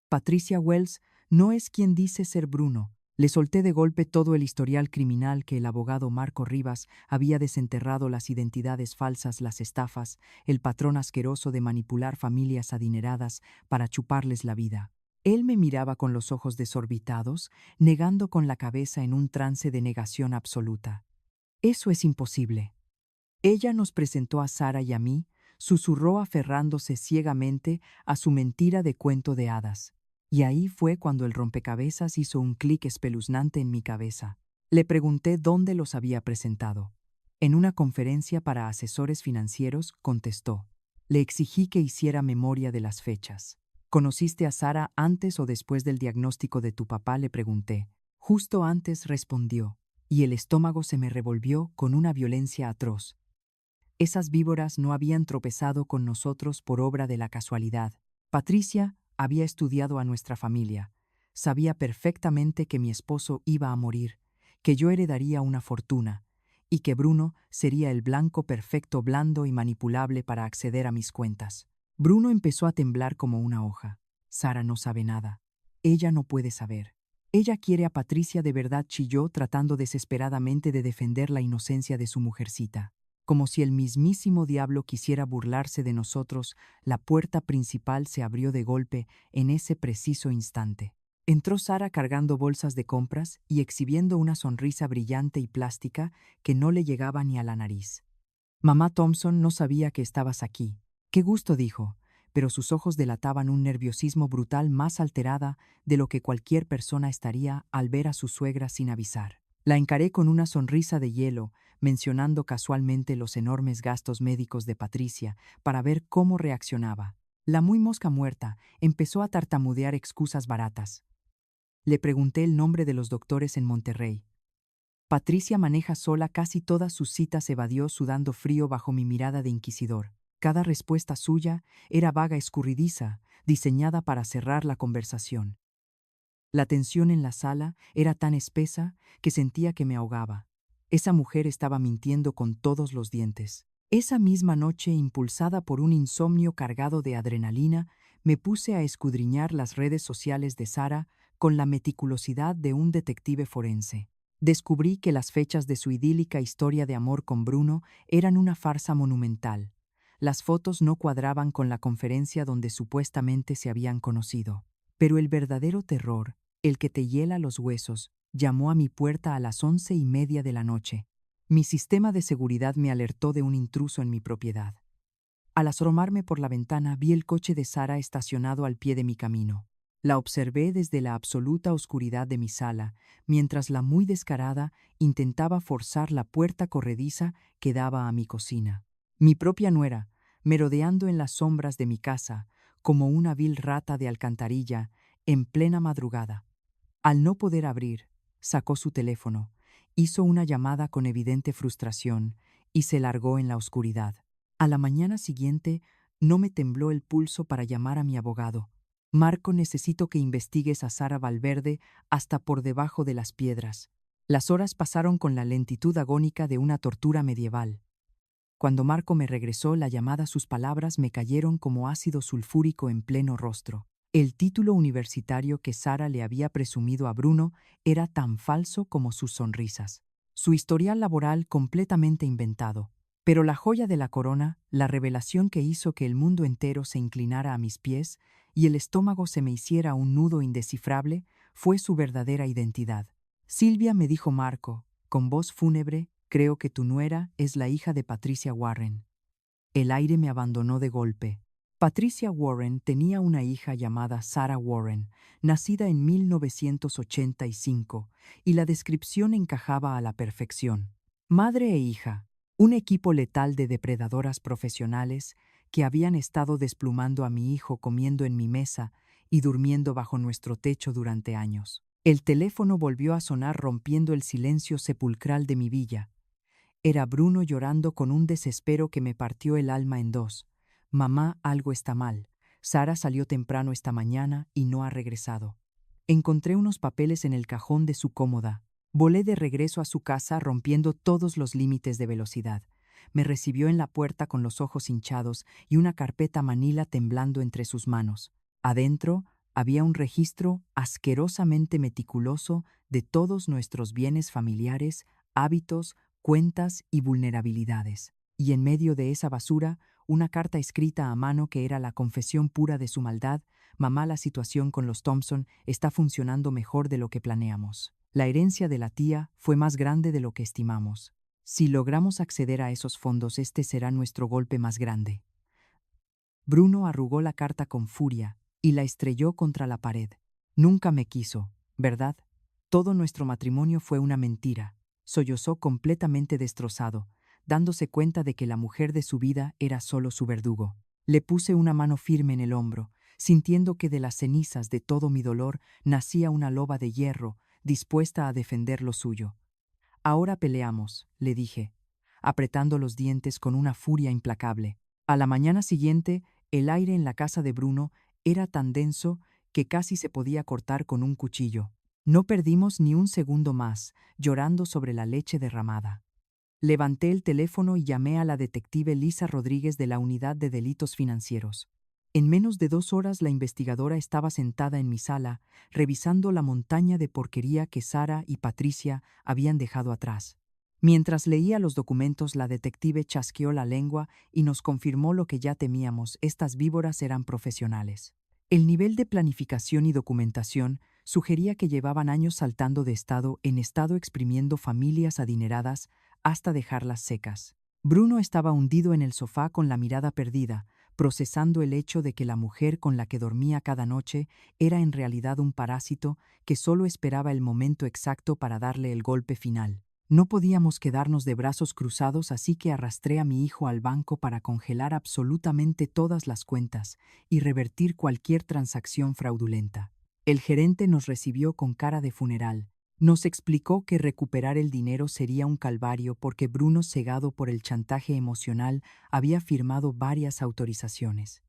Patricia Wells no es quien dice ser Bruno. Le solté de golpe todo el historial criminal que el abogado Marco Rivas había desenterrado: las identidades falsas, las estafas, el patrón asqueroso de manipular familias adineradas para chuparles la vida. Él me miraba con los ojos desorbitados, negando con la cabeza en un trance de negación absoluta. Eso es imposible. Ella nos presentó a Sara y a mí, susurró aferrándose ciegamente a su mentira de cuento de hadas. Y ahí fue cuando el rompecabezas hizo un clic espeluznante en mi cabeza. Le pregunté dónde los había presentado. En una conferencia para asesores financieros, contestó. Le exigí que hiciera memoria de las fechas. ¿Conociste a Sara antes o después del diagnóstico de tu papá?, le pregunté. Justo antes, respondió, y el estómago se me revolvió con una violencia atroz. Esas víboras no habían tropezado con nosotros por obra de la casualidad. Patricia había estudiado a nuestra familia. Sabía perfectamente que mi esposo iba a morir, que yo heredaría una fortuna, y que Bruno sería el blanco perfecto, blando y manipulable para acceder a mis cuentas. Bruno empezó a temblar como una hoja. Sara no sabe nada. Ella no puede saber. Ella quiere a Patricia de verdad, chilló, tratando desesperadamente de defender la inocencia de su mujercita. Como si el mismísimo diablo quisiera burlarse de nosotros, la puerta principal se abrió de golpe en ese preciso instante. Entró Sara cargando bolsas de compras y exhibiendo una sonrisa brillante y plástica que no le llegaba ni a la nariz. Mamá Thompson, no sabía que estabas aquí. Qué gusto, dijo, pero sus ojos delataban un nerviosismo brutal más alterada de lo que cualquier persona estaría al ver a su suegra sin avisar. La encaré con una sonrisa de hielo, mencionando casualmente los enormes gastos médicos de Patricia para ver cómo reaccionaba. La muy mosca muerta empezó a tartamudear excusas baratas. Le pregunté el nombre de los doctores en Monterrey. Patricia maneja sola casi todas sus citas, evadió sudando frío bajo mi mirada de inquisidor. Cada respuesta suya era vaga, escurridiza, diseñada para cerrar la conversación. La tensión en la sala era tan espesa que sentía que me ahogaba. Esa mujer estaba mintiendo con todos los dientes. Esa misma noche, impulsada por un insomnio cargado de adrenalina, me puse a escudriñar las redes sociales de Sara con la meticulosidad de un detective forense. Descubrí que las fechas de su idílica historia de amor con Bruno eran una farsa monumental. Las fotos no cuadraban con la conferencia donde supuestamente se habían conocido. Pero el verdadero terror, el que te hiela los huesos, llamó a mi puerta a las 11:30 de la noche. Mi sistema de seguridad me alertó de un intruso en mi propiedad. Al asomarme por la ventana, vi el coche de Sara estacionado al pie de mi camino. La observé desde la absoluta oscuridad de mi sala, mientras la muy descarada intentaba forzar la puerta corrediza que daba a mi cocina. Mi propia nuera, merodeando en las sombras de mi casa, como una vil rata de alcantarilla, en plena madrugada. Al no poder abrir, sacó su teléfono, hizo una llamada con evidente frustración y se largó en la oscuridad. A la mañana siguiente, no me tembló el pulso para llamar a mi abogado. Marco, necesito que investigues a Sara Valverde hasta por debajo de las piedras. Las horas pasaron con la lentitud agónica de una tortura medieval. Cuando Marco me regresó la llamada, sus palabras me cayeron como ácido sulfúrico en pleno rostro. El título universitario que Sara le había presumido a Bruno era tan falso como sus sonrisas. Su historial laboral completamente inventado. Pero la joya de la corona, la revelación que hizo que el mundo entero se inclinara a mis pies y el estómago se me hiciera un nudo indescifrable, fue su verdadera identidad. Silvia, me dijo Marco, con voz fúnebre, creo que tu nuera es la hija de Patricia Warren. El aire me abandonó de golpe. Patricia Warren tenía una hija llamada Sara Warren, nacida en 1985, y la descripción encajaba a la perfección. Madre e hija, un equipo letal de depredadoras profesionales que habían estado desplumando a mi hijo comiendo en mi mesa y durmiendo bajo nuestro techo durante años. El teléfono volvió a sonar rompiendo el silencio sepulcral de mi villa. Era Bruno llorando con un desespero que me partió el alma en dos. Mamá, algo está mal. Sara salió temprano esta mañana y no ha regresado. Encontré unos papeles en el cajón de su cómoda. Volé de regreso a su casa rompiendo todos los límites de velocidad. Me recibió en la puerta con los ojos hinchados y una carpeta manila temblando entre sus manos. Adentro había un registro asquerosamente meticuloso de todos nuestros bienes familiares, hábitos, cuentas y vulnerabilidades. Y en medio de esa basura, una carta escrita a mano que era la confesión pura de su maldad. Mamá, la situación con los Thompson está funcionando mejor de lo que planeamos. La herencia de la tía fue más grande de lo que estimamos. Si logramos acceder a esos fondos, este será nuestro golpe más grande. Bruno arrugó la carta con furia y la estrelló contra la pared. Nunca me quiso, ¿verdad? Todo nuestro matrimonio fue una mentira. Sollozó completamente destrozado, dándose cuenta de que la mujer de su vida era solo su verdugo. Le puse una mano firme en el hombro, sintiendo que de las cenizas de todo mi dolor nacía una loba de hierro, dispuesta a defender lo suyo. Ahora peleamos, le dije, apretando los dientes con una furia implacable. A la mañana siguiente, el aire en la casa de Bruno era tan denso que casi se podía cortar con un cuchillo. No perdimos ni un segundo más, llorando sobre la leche derramada. Levanté el teléfono y llamé a la detective Lisa Rodríguez de la Unidad de Delitos Financieros. En menos de 2 horas la investigadora estaba sentada en mi sala, revisando la montaña de porquería que Sara y Patricia habían dejado atrás. Mientras leía los documentos, la detective chasqueó la lengua y nos confirmó lo que ya temíamos: estas víboras eran profesionales. El nivel de planificación y documentación sugería que llevaban años saltando de estado en estado, exprimiendo familias adineradas hasta dejarlas secas. Bruno estaba hundido en el sofá con la mirada perdida, procesando el hecho de que la mujer con la que dormía cada noche era en realidad un parásito que solo esperaba el momento exacto para darle el golpe final. No podíamos quedarnos de brazos cruzados, así que arrastré a mi hijo al banco para congelar absolutamente todas las cuentas y revertir cualquier transacción fraudulenta. El gerente nos recibió con cara de funeral. Nos explicó que recuperar el dinero sería un calvario porque Bruno, cegado por el chantaje emocional, había firmado varias autorizaciones.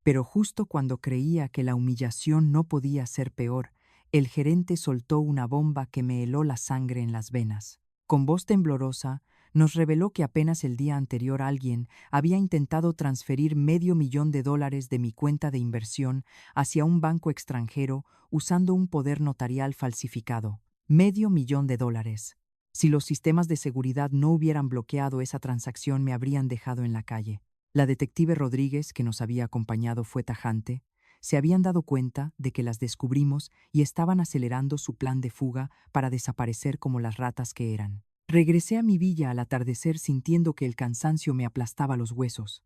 Pero justo cuando creía que la humillación no podía ser peor, el gerente soltó una bomba que me heló la sangre en las venas. Con voz temblorosa, nos reveló que apenas el día anterior alguien había intentado transferir $500,000 de mi cuenta de inversión hacia un banco extranjero usando un poder notarial falsificado. $500,000. Si los sistemas de seguridad no hubieran bloqueado esa transacción, me habrían dejado en la calle. La detective Rodríguez, que nos había acompañado, fue tajante. Se habían dado cuenta de que las descubrimos y estaban acelerando su plan de fuga para desaparecer como las ratas que eran. Regresé a mi villa al atardecer sintiendo que el cansancio me aplastaba los huesos.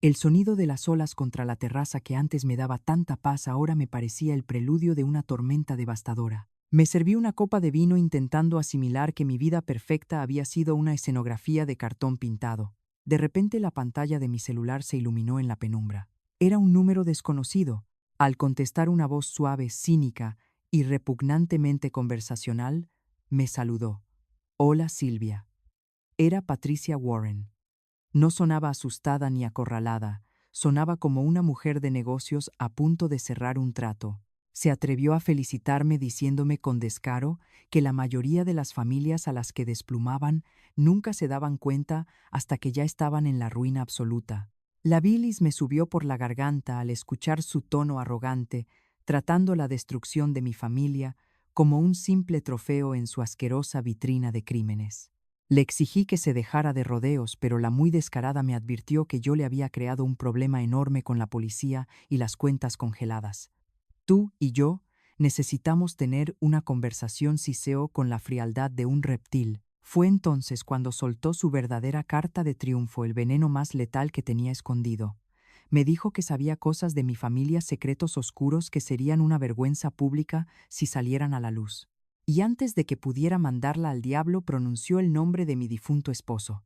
El sonido de las olas contra la terraza que antes me daba tanta paz ahora me parecía el preludio de una tormenta devastadora. Me serví una copa de vino intentando asimilar que mi vida perfecta había sido una escenografía de cartón pintado. De repente la pantalla de mi celular se iluminó en la penumbra. Era un número desconocido. Al contestar una voz suave, cínica y repugnantemente conversacional, me saludó. Hola, Silvia. Era Patricia Warren. No sonaba asustada ni acorralada, sonaba como una mujer de negocios a punto de cerrar un trato. Se atrevió a felicitarme diciéndome con descaro que la mayoría de las familias a las que desplumaban nunca se daban cuenta hasta que ya estaban en la ruina absoluta. La bilis me subió por la garganta al escuchar su tono arrogante, tratando la destrucción de mi familia como un simple trofeo en su asquerosa vitrina de crímenes. Le exigí que se dejara de rodeos, pero la muy descarada me advirtió que yo le había creado un problema enorme con la policía y las cuentas congeladas. Tú y yo necesitamos tener una conversación, siseó con la frialdad de un reptil. Fue entonces cuando soltó su verdadera carta de triunfo, el veneno más letal que tenía escondido. Me dijo que sabía cosas de mi familia, secretos oscuros que serían una vergüenza pública si salieran a la luz. Y antes de que pudiera mandarla al diablo, pronunció el nombre de mi difunto esposo.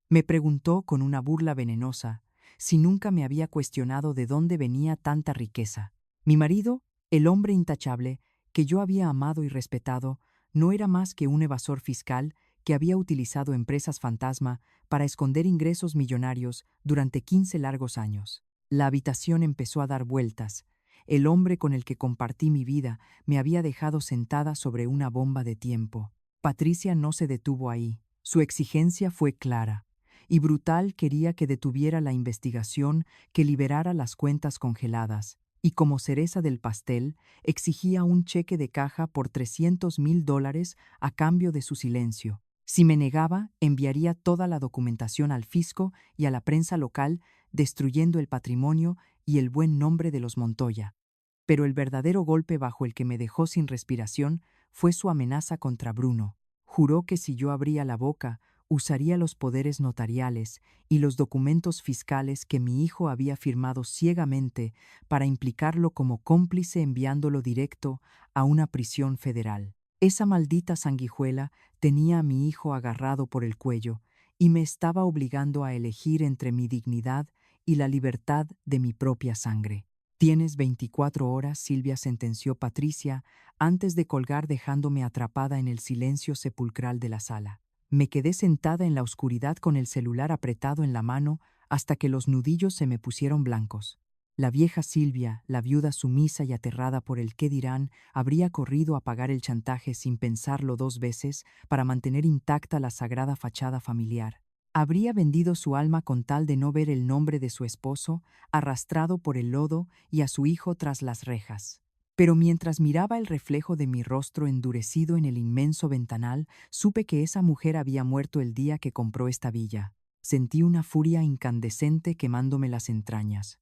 Me preguntó con una burla venenosa si nunca me había cuestionado de dónde venía tanta riqueza. Mi marido, el hombre intachable que yo había amado y respetado, no era más que un evasor fiscal que había utilizado empresas fantasma para esconder ingresos millonarios durante 15 largos años. La habitación empezó a dar vueltas. El hombre con el que compartí mi vida me había dejado sentada sobre una bomba de tiempo. Patricia no se detuvo ahí. Su exigencia fue clara y brutal. Quería que detuviera la investigación, que liberara las cuentas congeladas, y como cereza del pastel, exigía un cheque de caja por $300,000 a cambio de su silencio. Si me negaba, enviaría toda la documentación al fisco y a la prensa local, destruyendo el patrimonio y el buen nombre de los Montoya. Pero el verdadero golpe bajo el que me dejó sin respiración fue su amenaza contra Bruno. Juró que si yo abría la boca, usaría los poderes notariales y los documentos fiscales que mi hijo había firmado ciegamente para implicarlo como cómplice, enviándolo directo a una prisión federal. Esa maldita sanguijuela tenía a mi hijo agarrado por el cuello y me estaba obligando a elegir entre mi dignidad y la libertad de mi propia sangre. Tienes 24 horas, Silvia, sentenció Patricia, antes de colgar, dejándome atrapada en el silencio sepulcral de la sala. Me quedé sentada en la oscuridad con el celular apretado en la mano hasta que los nudillos se me pusieron blancos. La vieja Silvia, la viuda sumisa y aterrada por el qué dirán, habría corrido a pagar el chantaje sin pensarlo dos veces para mantener intacta la sagrada fachada familiar. Habría vendido su alma con tal de no ver el nombre de su esposo arrastrado por el lodo y a su hijo tras las rejas. Pero mientras miraba el reflejo de mi rostro endurecido en el inmenso ventanal, supe que esa mujer había muerto el día que compró esta villa. Sentí una furia incandescente quemándome las entrañas.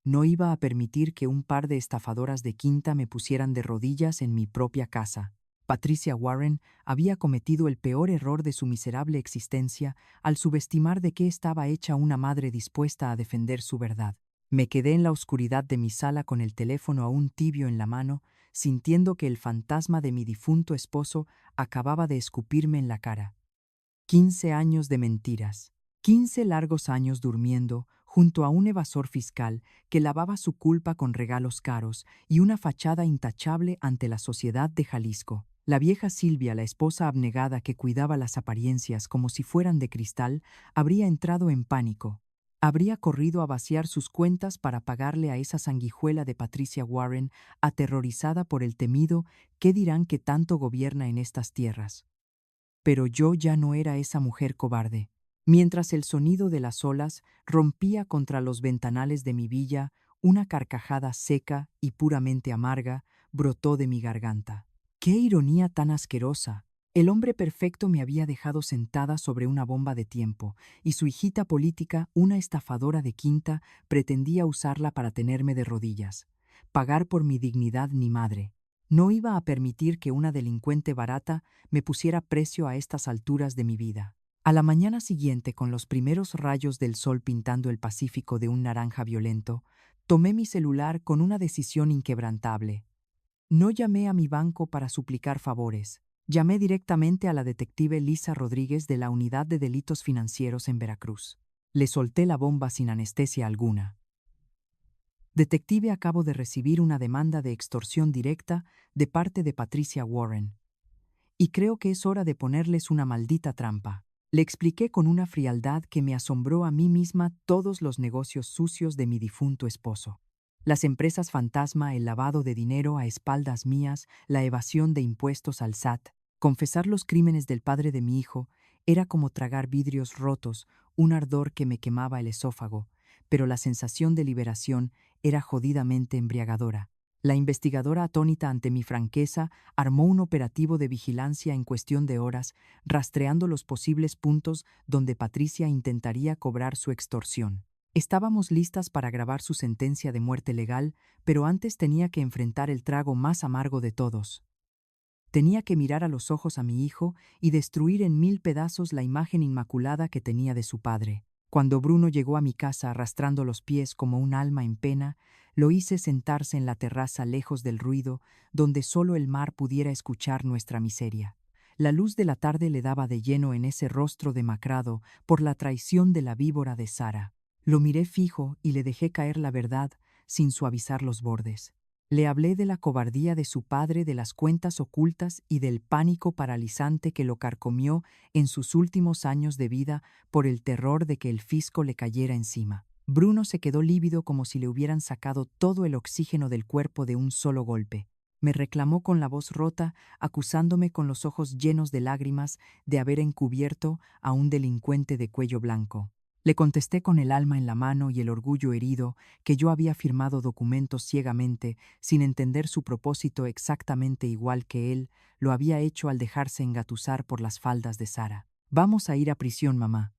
No iba a permitir que un par de estafadoras de quinta me pusieran de rodillas en mi propia casa. Patricia Warren había cometido el peor error de su miserable existencia al subestimar de qué estaba hecha una madre dispuesta a defender su verdad. Me quedé en la oscuridad de mi sala con el teléfono aún tibio en la mano, sintiendo que el fantasma de mi difunto esposo acababa de escupirme en la cara. 15 años de mentiras. 15 largos años durmiendo junto a un evasor fiscal que lavaba su culpa con regalos caros y una fachada intachable ante la sociedad de Jalisco. La vieja Silvia, la esposa abnegada que cuidaba las apariencias como si fueran de cristal, habría entrado en pánico. Habría corrido a vaciar sus cuentas para pagarle a esa sanguijuela de Patricia Warren, aterrorizada por el temido «¿Qué dirán que tanto gobierna en estas tierras?». Pero yo ya no era esa mujer cobarde. Mientras el sonido de las olas rompía contra los ventanales de mi villa, una carcajada seca y puramente amarga brotó de mi garganta. ¡Qué ironía tan asquerosa! El hombre perfecto me había dejado sentada sobre una bomba de tiempo, y su hijita política, una estafadora de quinta, pretendía usarla para tenerme de rodillas. Pagar por mi dignidad ni madre. No iba a permitir que una delincuente barata me pusiera precio a estas alturas de mi vida. A la mañana siguiente, con los primeros rayos del sol pintando el Pacífico de un naranja violento, tomé mi celular con una decisión inquebrantable. No llamé a mi banco para suplicar favores. Llamé directamente a la detective Lisa Rodríguez de la Unidad de Delitos Financieros en Veracruz. Le solté la bomba sin anestesia alguna. Detective, acabo de recibir una demanda de extorsión directa de parte de Patricia Warren. Y creo que es hora de ponerles una maldita trampa. Le expliqué con una frialdad que me asombró a mí misma todos los negocios sucios de mi difunto esposo. Las empresas fantasma, el lavado de dinero a espaldas mías, la evasión de impuestos al SAT. Confesar los crímenes del padre de mi hijo era como tragar vidrios rotos, un ardor que me quemaba el esófago, pero la sensación de liberación era jodidamente embriagadora. La investigadora, atónita ante mi franqueza, armó un operativo de vigilancia en cuestión de horas, rastreando los posibles puntos donde Patricia intentaría cobrar su extorsión. Estábamos listas para grabar su sentencia de muerte legal, pero antes tenía que enfrentar el trago más amargo de todos. Tenía que mirar a los ojos a mi hijo y destruir en 1000 pedazos la imagen inmaculada que tenía de su padre. Cuando Bruno llegó a mi casa arrastrando los pies como un alma en pena, lo hice sentarse en la terraza lejos del ruido, donde solo el mar pudiera escuchar nuestra miseria. La luz de la tarde le daba de lleno en ese rostro demacrado por la traición de la víbora de Sara. Lo miré fijo y le dejé caer la verdad sin suavizar los bordes. Le hablé de la cobardía de su padre, de las cuentas ocultas y del pánico paralizante que lo carcomió en sus últimos años de vida por el terror de que el fisco le cayera encima. Bruno se quedó lívido como si le hubieran sacado todo el oxígeno del cuerpo de un solo golpe. Me reclamó con la voz rota, acusándome con los ojos llenos de lágrimas de haber encubierto a un delincuente de cuello blanco. Le contesté con el alma en la mano y el orgullo herido que yo había firmado documentos ciegamente, sin entender su propósito exactamente igual que él lo había hecho al dejarse engatusar por las faldas de Sara. «Vamos a ir a prisión, mamá»,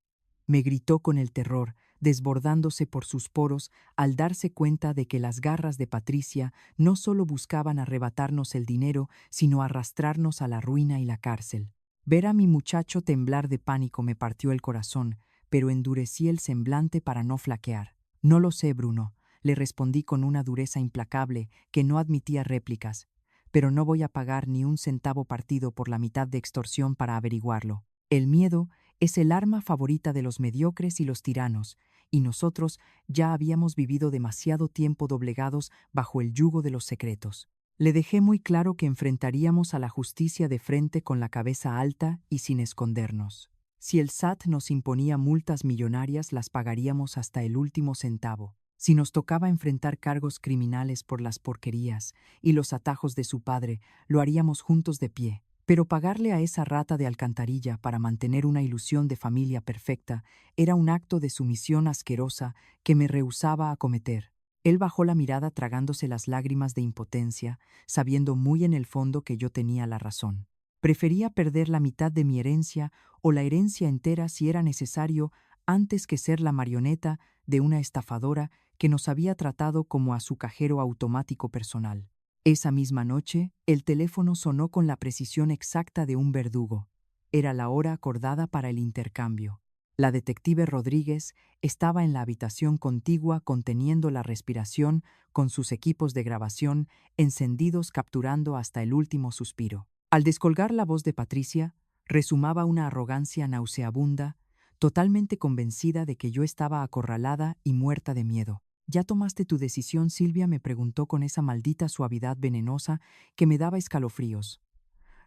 me gritó con el terror, desbordándose por sus poros al darse cuenta de que las garras de Patricia no solo buscaban arrebatarnos el dinero, sino arrastrarnos a la ruina y la cárcel. Ver a mi muchacho temblar de pánico me partió el corazón, pero endurecí el semblante para no flaquear. «No lo sé, Bruno», le respondí con una dureza implacable que no admitía réplicas, «pero no voy a pagar ni un centavo partido por la mitad de extorsión para averiguarlo. El miedo es el arma favorita de los mediocres y los tiranos, y nosotros ya habíamos vivido demasiado tiempo doblegados bajo el yugo de los secretos». Le dejé muy claro que enfrentaríamos a la justicia de frente con la cabeza alta y sin escondernos. Si el SAT nos imponía multas millonarias, las pagaríamos hasta el último centavo. Si nos tocaba enfrentar cargos criminales por las porquerías y los atajos de su padre, lo haríamos juntos de pie. Pero pagarle a esa rata de alcantarilla para mantener una ilusión de familia perfecta era un acto de sumisión asquerosa que me rehusaba a cometer. Él bajó la mirada tragándose las lágrimas de impotencia, sabiendo muy en el fondo que yo tenía la razón. Prefería perder la mitad de mi herencia o la herencia entera si era necesario antes que ser la marioneta de una estafadora que nos había tratado como a su cajero automático personal. Esa misma noche, el teléfono sonó con la precisión exacta de un verdugo. Era la hora acordada para el intercambio. La detective Rodríguez estaba en la habitación contigua conteniendo la respiración con sus equipos de grabación encendidos capturando hasta el último suspiro. Al descolgar la voz de Patricia, resumaba una arrogancia nauseabunda, totalmente convencida de que yo estaba acorralada y muerta de miedo. ¿Ya tomaste tu decisión, Silvia?, me preguntó con esa maldita suavidad venenosa que me daba escalofríos.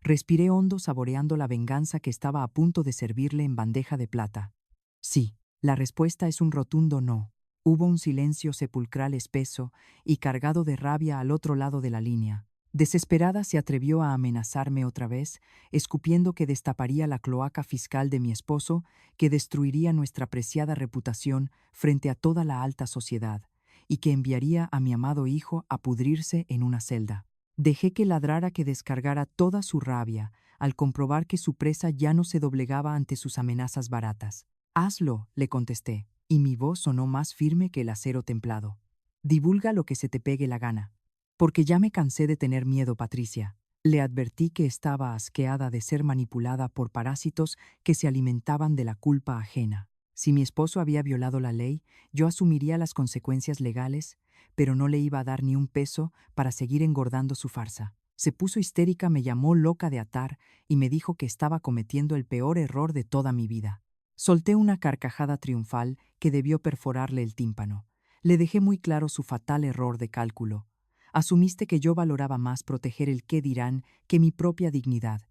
Respiré hondo saboreando la venganza que estaba a punto de servirle en bandeja de plata. Sí, la respuesta es un rotundo no. Hubo un silencio sepulcral espeso y cargado de rabia al otro lado de la línea. Desesperada se atrevió a amenazarme otra vez, escupiendo que destaparía la cloaca fiscal de mi esposo, que destruiría nuestra preciada reputación frente a toda la alta sociedad, y que enviaría a mi amado hijo a pudrirse en una celda. Dejé que ladrara, que descargara toda su rabia al comprobar que su presa ya no se doblegaba ante sus amenazas baratas. «Hazlo», le contesté, y mi voz sonó más firme que el acero templado. «Divulga lo que se te pegue la gana. Porque ya me cansé de tener miedo, Patricia». Le advertí que estaba asqueada de ser manipulada por parásitos que se alimentaban de la culpa ajena. Si mi esposo había violado la ley, yo asumiría las consecuencias legales, pero no le iba a dar ni un peso para seguir engordando su farsa. Se puso histérica, me llamó loca de atar y me dijo que estaba cometiendo el peor error de toda mi vida. Solté una carcajada triunfal que debió perforarle el tímpano. Le dejé muy claro su fatal error de cálculo. Asumiste que yo valoraba más proteger el qué dirán que mi propia dignidad.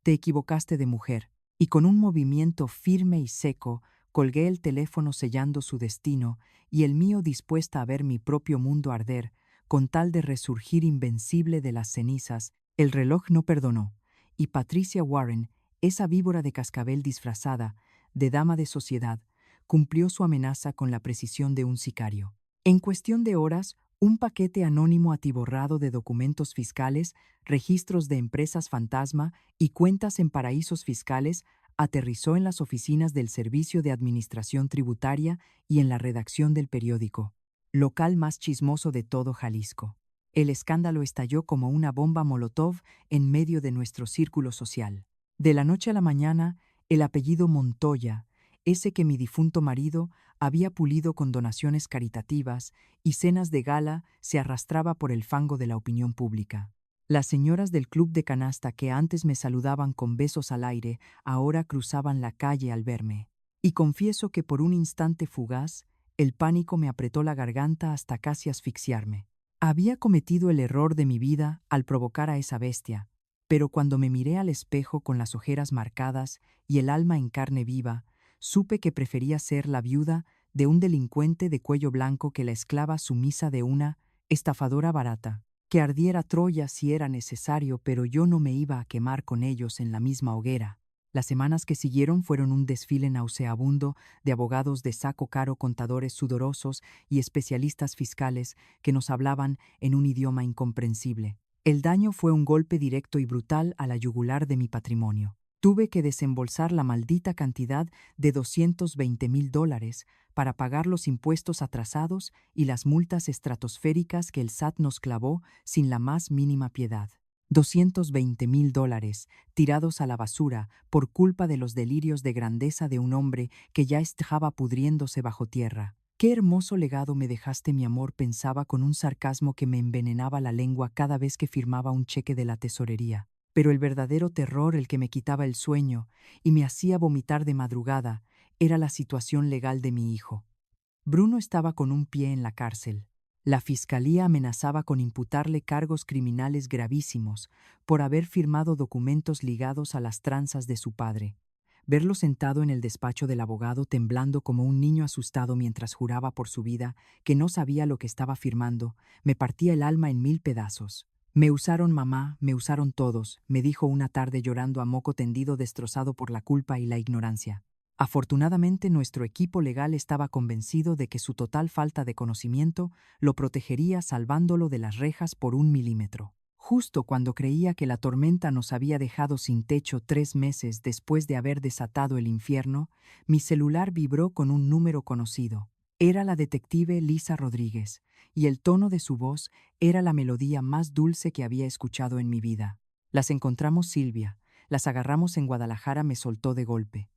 Te equivocaste de mujer. Y con un movimiento firme y seco, colgué el teléfono sellando su destino y el mío dispuesta a ver mi propio mundo arder, con tal de resurgir invencible de las cenizas. El reloj no perdonó, y Patricia Warren, esa víbora de cascabel disfrazada, de dama de sociedad, cumplió su amenaza con la precisión de un sicario. En cuestión de horas, un paquete anónimo atiborrado de documentos fiscales, registros de empresas fantasma y cuentas en paraísos fiscales aterrizó en las oficinas del Servicio de Administración Tributaria y en la redacción del periódico, local más chismoso de todo Jalisco. El escándalo estalló como una bomba molotov en medio de nuestro círculo social. De la noche a la mañana, el apellido Montoya, ese que mi difunto marido había pulido con donaciones caritativas y cenas de gala, se arrastraba por el fango de la opinión pública. Las señoras del club de canasta que antes me saludaban con besos al aire, ahora cruzaban la calle al verme. Y confieso que por un instante fugaz, el pánico me apretó la garganta hasta casi asfixiarme. Había cometido el error de mi vida al provocar a esa bestia, pero cuando me miré al espejo con las ojeras marcadas y el alma en carne viva, supe que prefería ser la viuda de un delincuente de cuello blanco que la esclava sumisa de una estafadora barata. Que ardiera Troya si era necesario, pero yo no me iba a quemar con ellos en la misma hoguera. Las semanas que siguieron fueron un desfile nauseabundo de abogados de saco caro, contadores sudorosos y especialistas fiscales que nos hablaban en un idioma incomprensible. El daño fue un golpe directo y brutal a la yugular de mi patrimonio. Tuve que desembolsar la maldita cantidad de $220,000 para pagar los impuestos atrasados y las multas estratosféricas que el SAT nos clavó sin la más mínima piedad. $220,000 tirados a la basura por culpa de los delirios de grandeza de un hombre que ya estaba pudriéndose bajo tierra. «Qué hermoso legado me dejaste, mi amor», pensaba con un sarcasmo que me envenenaba la lengua cada vez que firmaba un cheque de la tesorería. Pero el verdadero terror, el que me quitaba el sueño y me hacía vomitar de madrugada, era la situación legal de mi hijo. Bruno estaba con un pie en la cárcel. La fiscalía amenazaba con imputarle cargos criminales gravísimos por haber firmado documentos ligados a las tranzas de su padre. Verlo sentado en el despacho del abogado temblando como un niño asustado mientras juraba por su vida que no sabía lo que estaba firmando, me partía el alma en 1000 pedazos. «Me usaron, mamá, me usaron todos», me dijo una tarde llorando a moco tendido, destrozado por la culpa y la ignorancia. Afortunadamente, nuestro equipo legal estaba convencido de que su total falta de conocimiento lo protegería salvándolo de las rejas por 1 milímetro. Justo cuando creía que la tormenta nos había dejado sin techo 3 meses después de haber desatado el infierno, mi celular vibró con un número conocido. Era la detective Lisa Rodríguez, y el tono de su voz era la melodía más dulce que había escuchado en mi vida. Las encontramos Silvia, las agarramos en Guadalajara, me soltó de golpe.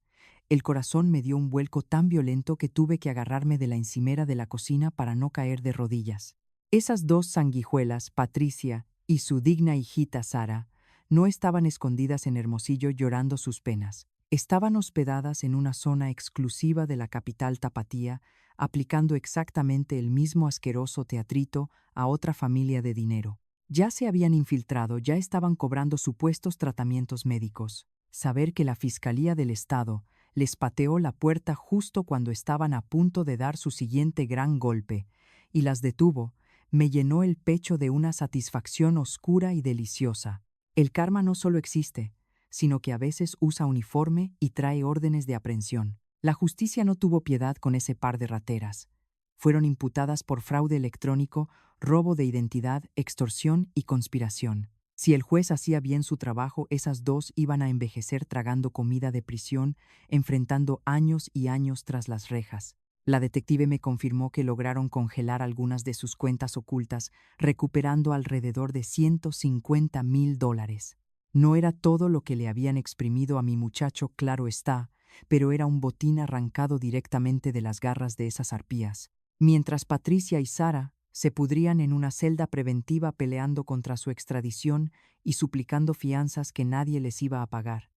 El corazón me dio un vuelco tan violento que tuve que agarrarme de la encimera de la cocina para no caer de rodillas. Esas dos sanguijuelas, Patricia y su digna hijita Sara, no estaban escondidas en Hermosillo llorando sus penas. Estaban hospedadas en una zona exclusiva de la capital tapatía, aplicando exactamente el mismo asqueroso teatrito a otra familia de dinero. Ya se habían infiltrado, ya estaban cobrando supuestos tratamientos médicos. Saber que la Fiscalía del Estado les pateó la puerta justo cuando estaban a punto de dar su siguiente gran golpe, y las detuvo, me llenó el pecho de una satisfacción oscura y deliciosa. El karma no solo existe, sino que a veces usa uniforme y trae órdenes de aprehensión. La justicia no tuvo piedad con ese par de rateras. Fueron imputadas por fraude electrónico, robo de identidad, extorsión y conspiración. Si el juez hacía bien su trabajo, esas dos iban a envejecer tragando comida de prisión, enfrentando años y años tras las rejas. La detective me confirmó que lograron congelar algunas de sus cuentas ocultas, recuperando alrededor de $150,000. No era todo lo que le habían exprimido a mi muchacho, claro está, pero era un botín arrancado directamente de las garras de esas arpías. Mientras Patricia y Sara se pudrían en una celda preventiva peleando contra su extradición y suplicando fianzas que nadie les iba a pagar.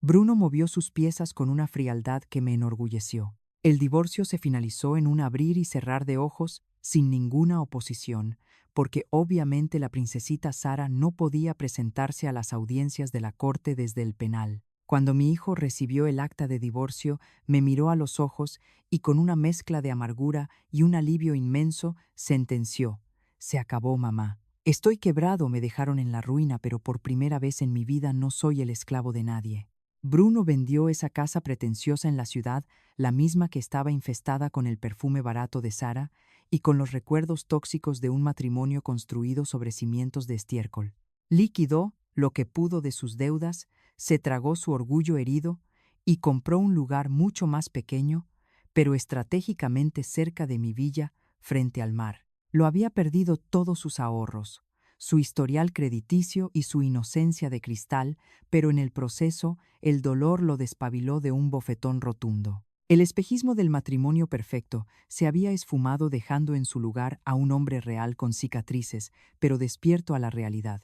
Bruno movió sus piezas con una frialdad que me enorgulleció. El divorcio se finalizó en un abrir y cerrar de ojos, sin ninguna oposición, porque obviamente la princesita Sara no podía presentarse a las audiencias de la corte desde el penal. Cuando mi hijo recibió el acta de divorcio, me miró a los ojos y con una mezcla de amargura y un alivio inmenso, sentenció: «Se acabó, mamá. Estoy quebrado, me dejaron en la ruina, pero por primera vez en mi vida no soy el esclavo de nadie». Bruno vendió esa casa pretenciosa en la ciudad, la misma que estaba infestada con el perfume barato de Sara y con los recuerdos tóxicos de un matrimonio construido sobre cimientos de estiércol. Liquidó lo que pudo de sus deudas, se tragó su orgullo herido y compró un lugar mucho más pequeño, pero estratégicamente cerca de mi villa, frente al mar. Lo había perdido todos sus ahorros, su historial crediticio y su inocencia de cristal, pero en el proceso el dolor lo despabiló de un bofetón rotundo. El espejismo del matrimonio perfecto se había esfumado dejando en su lugar a un hombre real con cicatrices, pero despierto a la realidad.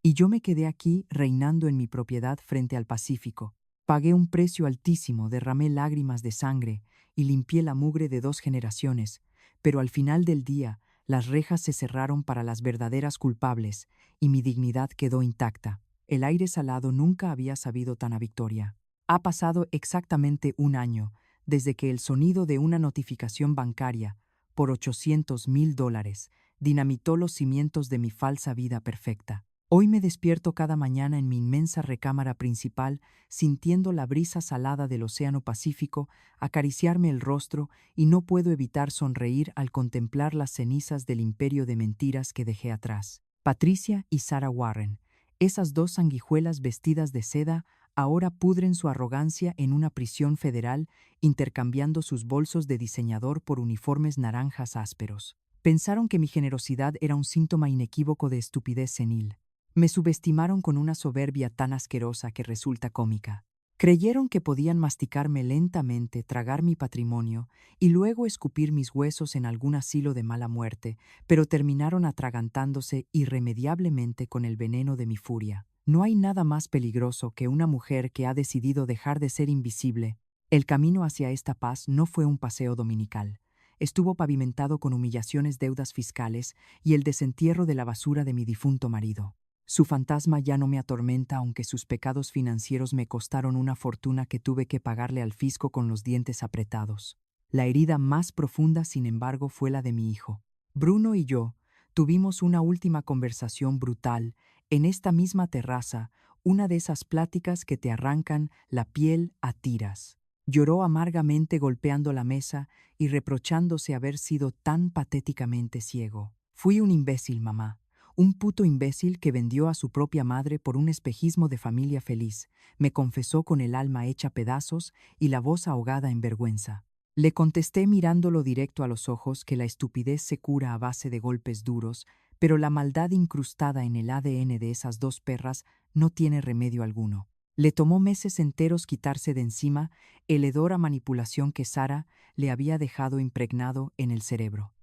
Y yo me quedé aquí reinando en mi propiedad frente al Pacífico. Pagué un precio altísimo, derramé lágrimas de sangre y limpié la mugre de 2 generaciones, pero al final del día las rejas se cerraron para las verdaderas culpables y mi dignidad quedó intacta. El aire salado nunca había sabido tan a victoria. Ha pasado exactamente un año desde que el sonido de una notificación bancaria por $800,000 dinamitó los cimientos de mi falsa vida perfecta. Hoy me despierto cada mañana en mi inmensa recámara principal, sintiendo la brisa salada del Océano Pacífico acariciarme el rostro y no puedo evitar sonreír al contemplar las cenizas del imperio de mentiras que dejé atrás. Patricia y Sara Warren, esas dos sanguijuelas vestidas de seda, ahora pudren su arrogancia en una prisión federal, intercambiando sus bolsos de diseñador por uniformes naranjas ásperos. Pensaron que mi generosidad era un síntoma inequívoco de estupidez senil. Me subestimaron con una soberbia tan asquerosa que resulta cómica. Creyeron que podían masticarme lentamente, tragar mi patrimonio y luego escupir mis huesos en algún asilo de mala muerte, pero terminaron atragantándose irremediablemente con el veneno de mi furia. No hay nada más peligroso que una mujer que ha decidido dejar de ser invisible. El camino hacia esta paz no fue un paseo dominical. Estuvo pavimentado con humillaciones, deudas fiscales y el desentierro de la basura de mi difunto marido. Su fantasma ya no me atormenta, aunque sus pecados financieros me costaron una fortuna que tuve que pagarle al fisco con los dientes apretados. La herida más profunda, sin embargo, fue la de mi hijo. Bruno y yo tuvimos una última conversación brutal en esta misma terraza, una de esas pláticas que te arrancan la piel a tiras. Lloró amargamente golpeando la mesa y reprochándose haber sido tan patéticamente ciego. Fui un imbécil, mamá. Un puto imbécil que vendió a su propia madre por un espejismo de familia feliz, me confesó con el alma hecha pedazos y la voz ahogada en vergüenza. Le contesté mirándolo directo a los ojos que la estupidez se cura a base de golpes duros, pero la maldad incrustada en el ADN de esas dos perras no tiene remedio alguno. Le tomó meses enteros quitarse de encima el hedor a manipulación que Sara le había dejado impregnado en el cerebro.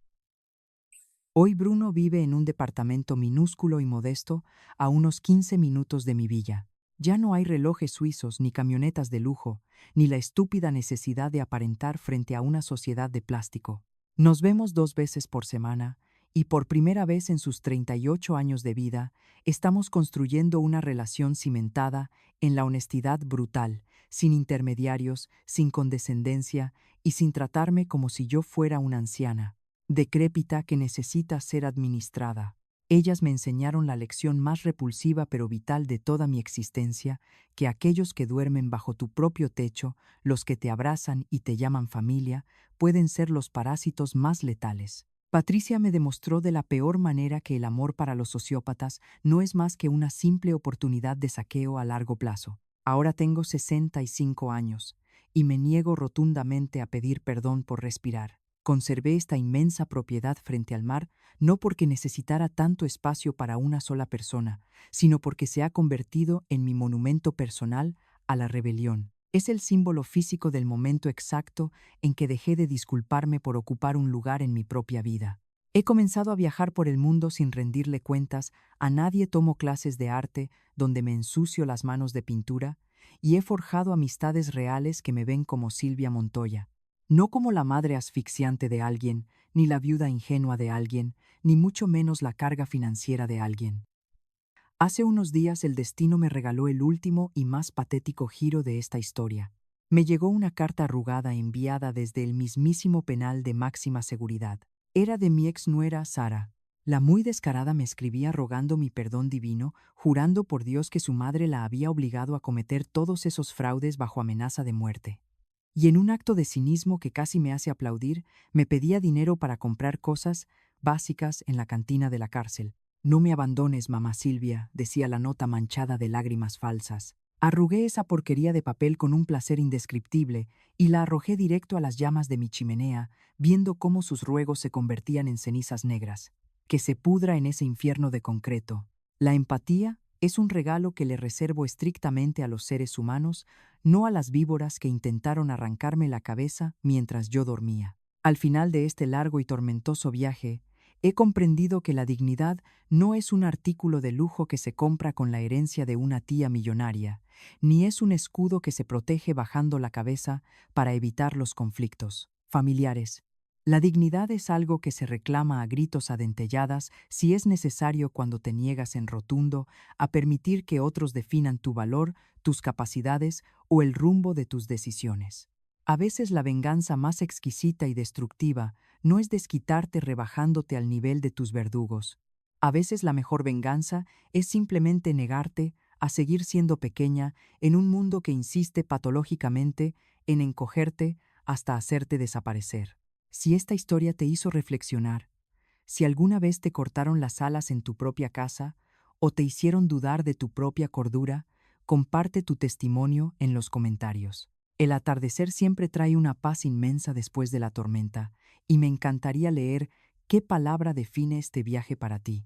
Hoy Bruno vive en un departamento minúsculo y modesto a unos 15 minutos de mi villa. Ya no hay relojes suizos ni camionetas de lujo, ni la estúpida necesidad de aparentar frente a una sociedad de plástico. Nos vemos 2 veces por semana y por primera vez en sus 38 años de vida estamos construyendo una relación cimentada en la honestidad brutal, sin intermediarios, sin condescendencia y sin tratarme como si yo fuera una anciana decrépita que necesita ser administrada. Ellas me enseñaron la lección más repulsiva pero vital de toda mi existencia, que aquellos que duermen bajo tu propio techo, los que te abrazan y te llaman familia, pueden ser los parásitos más letales. Patricia me demostró de la peor manera que el amor para los sociópatas no es más que una simple oportunidad de saqueo a largo plazo. Ahora tengo 65 años y me niego rotundamente a pedir perdón por respirar. Conservé esta inmensa propiedad frente al mar no porque necesitara tanto espacio para una sola persona, sino porque se ha convertido en mi monumento personal a la rebelión. Es el símbolo físico del momento exacto en que dejé de disculparme por ocupar un lugar en mi propia vida. He comenzado a viajar por el mundo sin rendirle cuentas a nadie, tomo clases de arte donde me ensucio las manos de pintura y he forjado amistades reales que me ven como Silvia Montoya. No como la madre asfixiante de alguien, ni la viuda ingenua de alguien, ni mucho menos la carga financiera de alguien. Hace unos días el destino me regaló el último y más patético giro de esta historia. Me llegó una carta arrugada enviada desde el mismísimo penal de máxima seguridad. Era de mi ex nuera Sara. La muy descarada me escribía rogando mi perdón divino, jurando por Dios que su madre la había obligado a cometer todos esos fraudes bajo amenaza de muerte. Y en un acto de cinismo que casi me hace aplaudir, me pedía dinero para comprar cosas básicas en la cantina de la cárcel. No me abandones, mamá Silvia, decía la nota manchada de lágrimas falsas. Arrugué esa porquería de papel con un placer indescriptible y la arrojé directo a las llamas de mi chimenea, viendo cómo sus ruegos se convertían en cenizas negras. Que se pudra en ese infierno de concreto. La empatía es un regalo que le reservo estrictamente a los seres humanos, no a las víboras que intentaron arrancarme la cabeza mientras yo dormía. Al final de este largo y tormentoso viaje, he comprendido que la dignidad no es un artículo de lujo que se compra con la herencia de una tía millonaria, ni es un escudo que se protege bajando la cabeza para evitar los conflictos familiares. La dignidad es algo que se reclama a gritos adentelladas si es necesario cuando te niegas en rotundo a permitir que otros definan tu valor, tus capacidades o el rumbo de tus decisiones. A veces la venganza más exquisita y destructiva no es desquitarte rebajándote al nivel de tus verdugos. A veces la mejor venganza es simplemente negarte a seguir siendo pequeña en un mundo que insiste patológicamente en encogerte hasta hacerte desaparecer. Si esta historia te hizo reflexionar, si alguna vez te cortaron las alas en tu propia casa o te hicieron dudar de tu propia cordura, comparte tu testimonio en los comentarios. El atardecer siempre trae una paz inmensa después de la tormenta, y me encantaría leer qué palabra define este viaje para ti.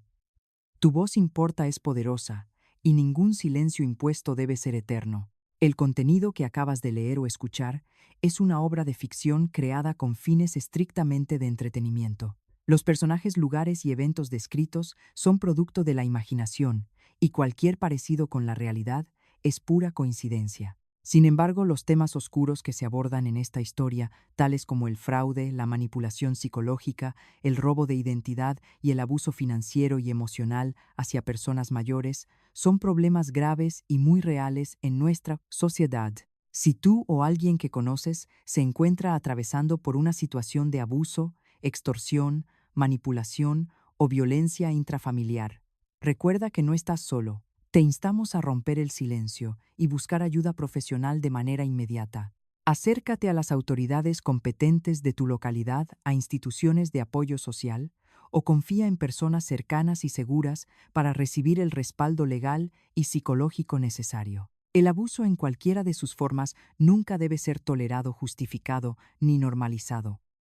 Tu voz importa, es poderosa, y ningún silencio impuesto debe ser eterno. El contenido que acabas de leer o escuchar es una obra de ficción creada con fines estrictamente de entretenimiento. Los personajes, lugares y eventos descritos son producto de la imaginación, y cualquier parecido con la realidad es pura coincidencia. Sin embargo, los temas oscuros que se abordan en esta historia, tales como el fraude, la manipulación psicológica, el robo de identidad y el abuso financiero y emocional hacia personas mayores, son problemas graves y muy reales en nuestra sociedad. Si tú o alguien que conoces se encuentra atravesando por una situación de abuso, extorsión, manipulación o violencia intrafamiliar, recuerda que no estás solo. Te instamos a romper el silencio y buscar ayuda profesional de manera inmediata. Acércate a las autoridades competentes de tu localidad, a instituciones de apoyo social, o confía en personas cercanas y seguras para recibir el respaldo legal y psicológico necesario. El abuso en cualquiera de sus formas nunca debe ser tolerado, justificado ni normalizado.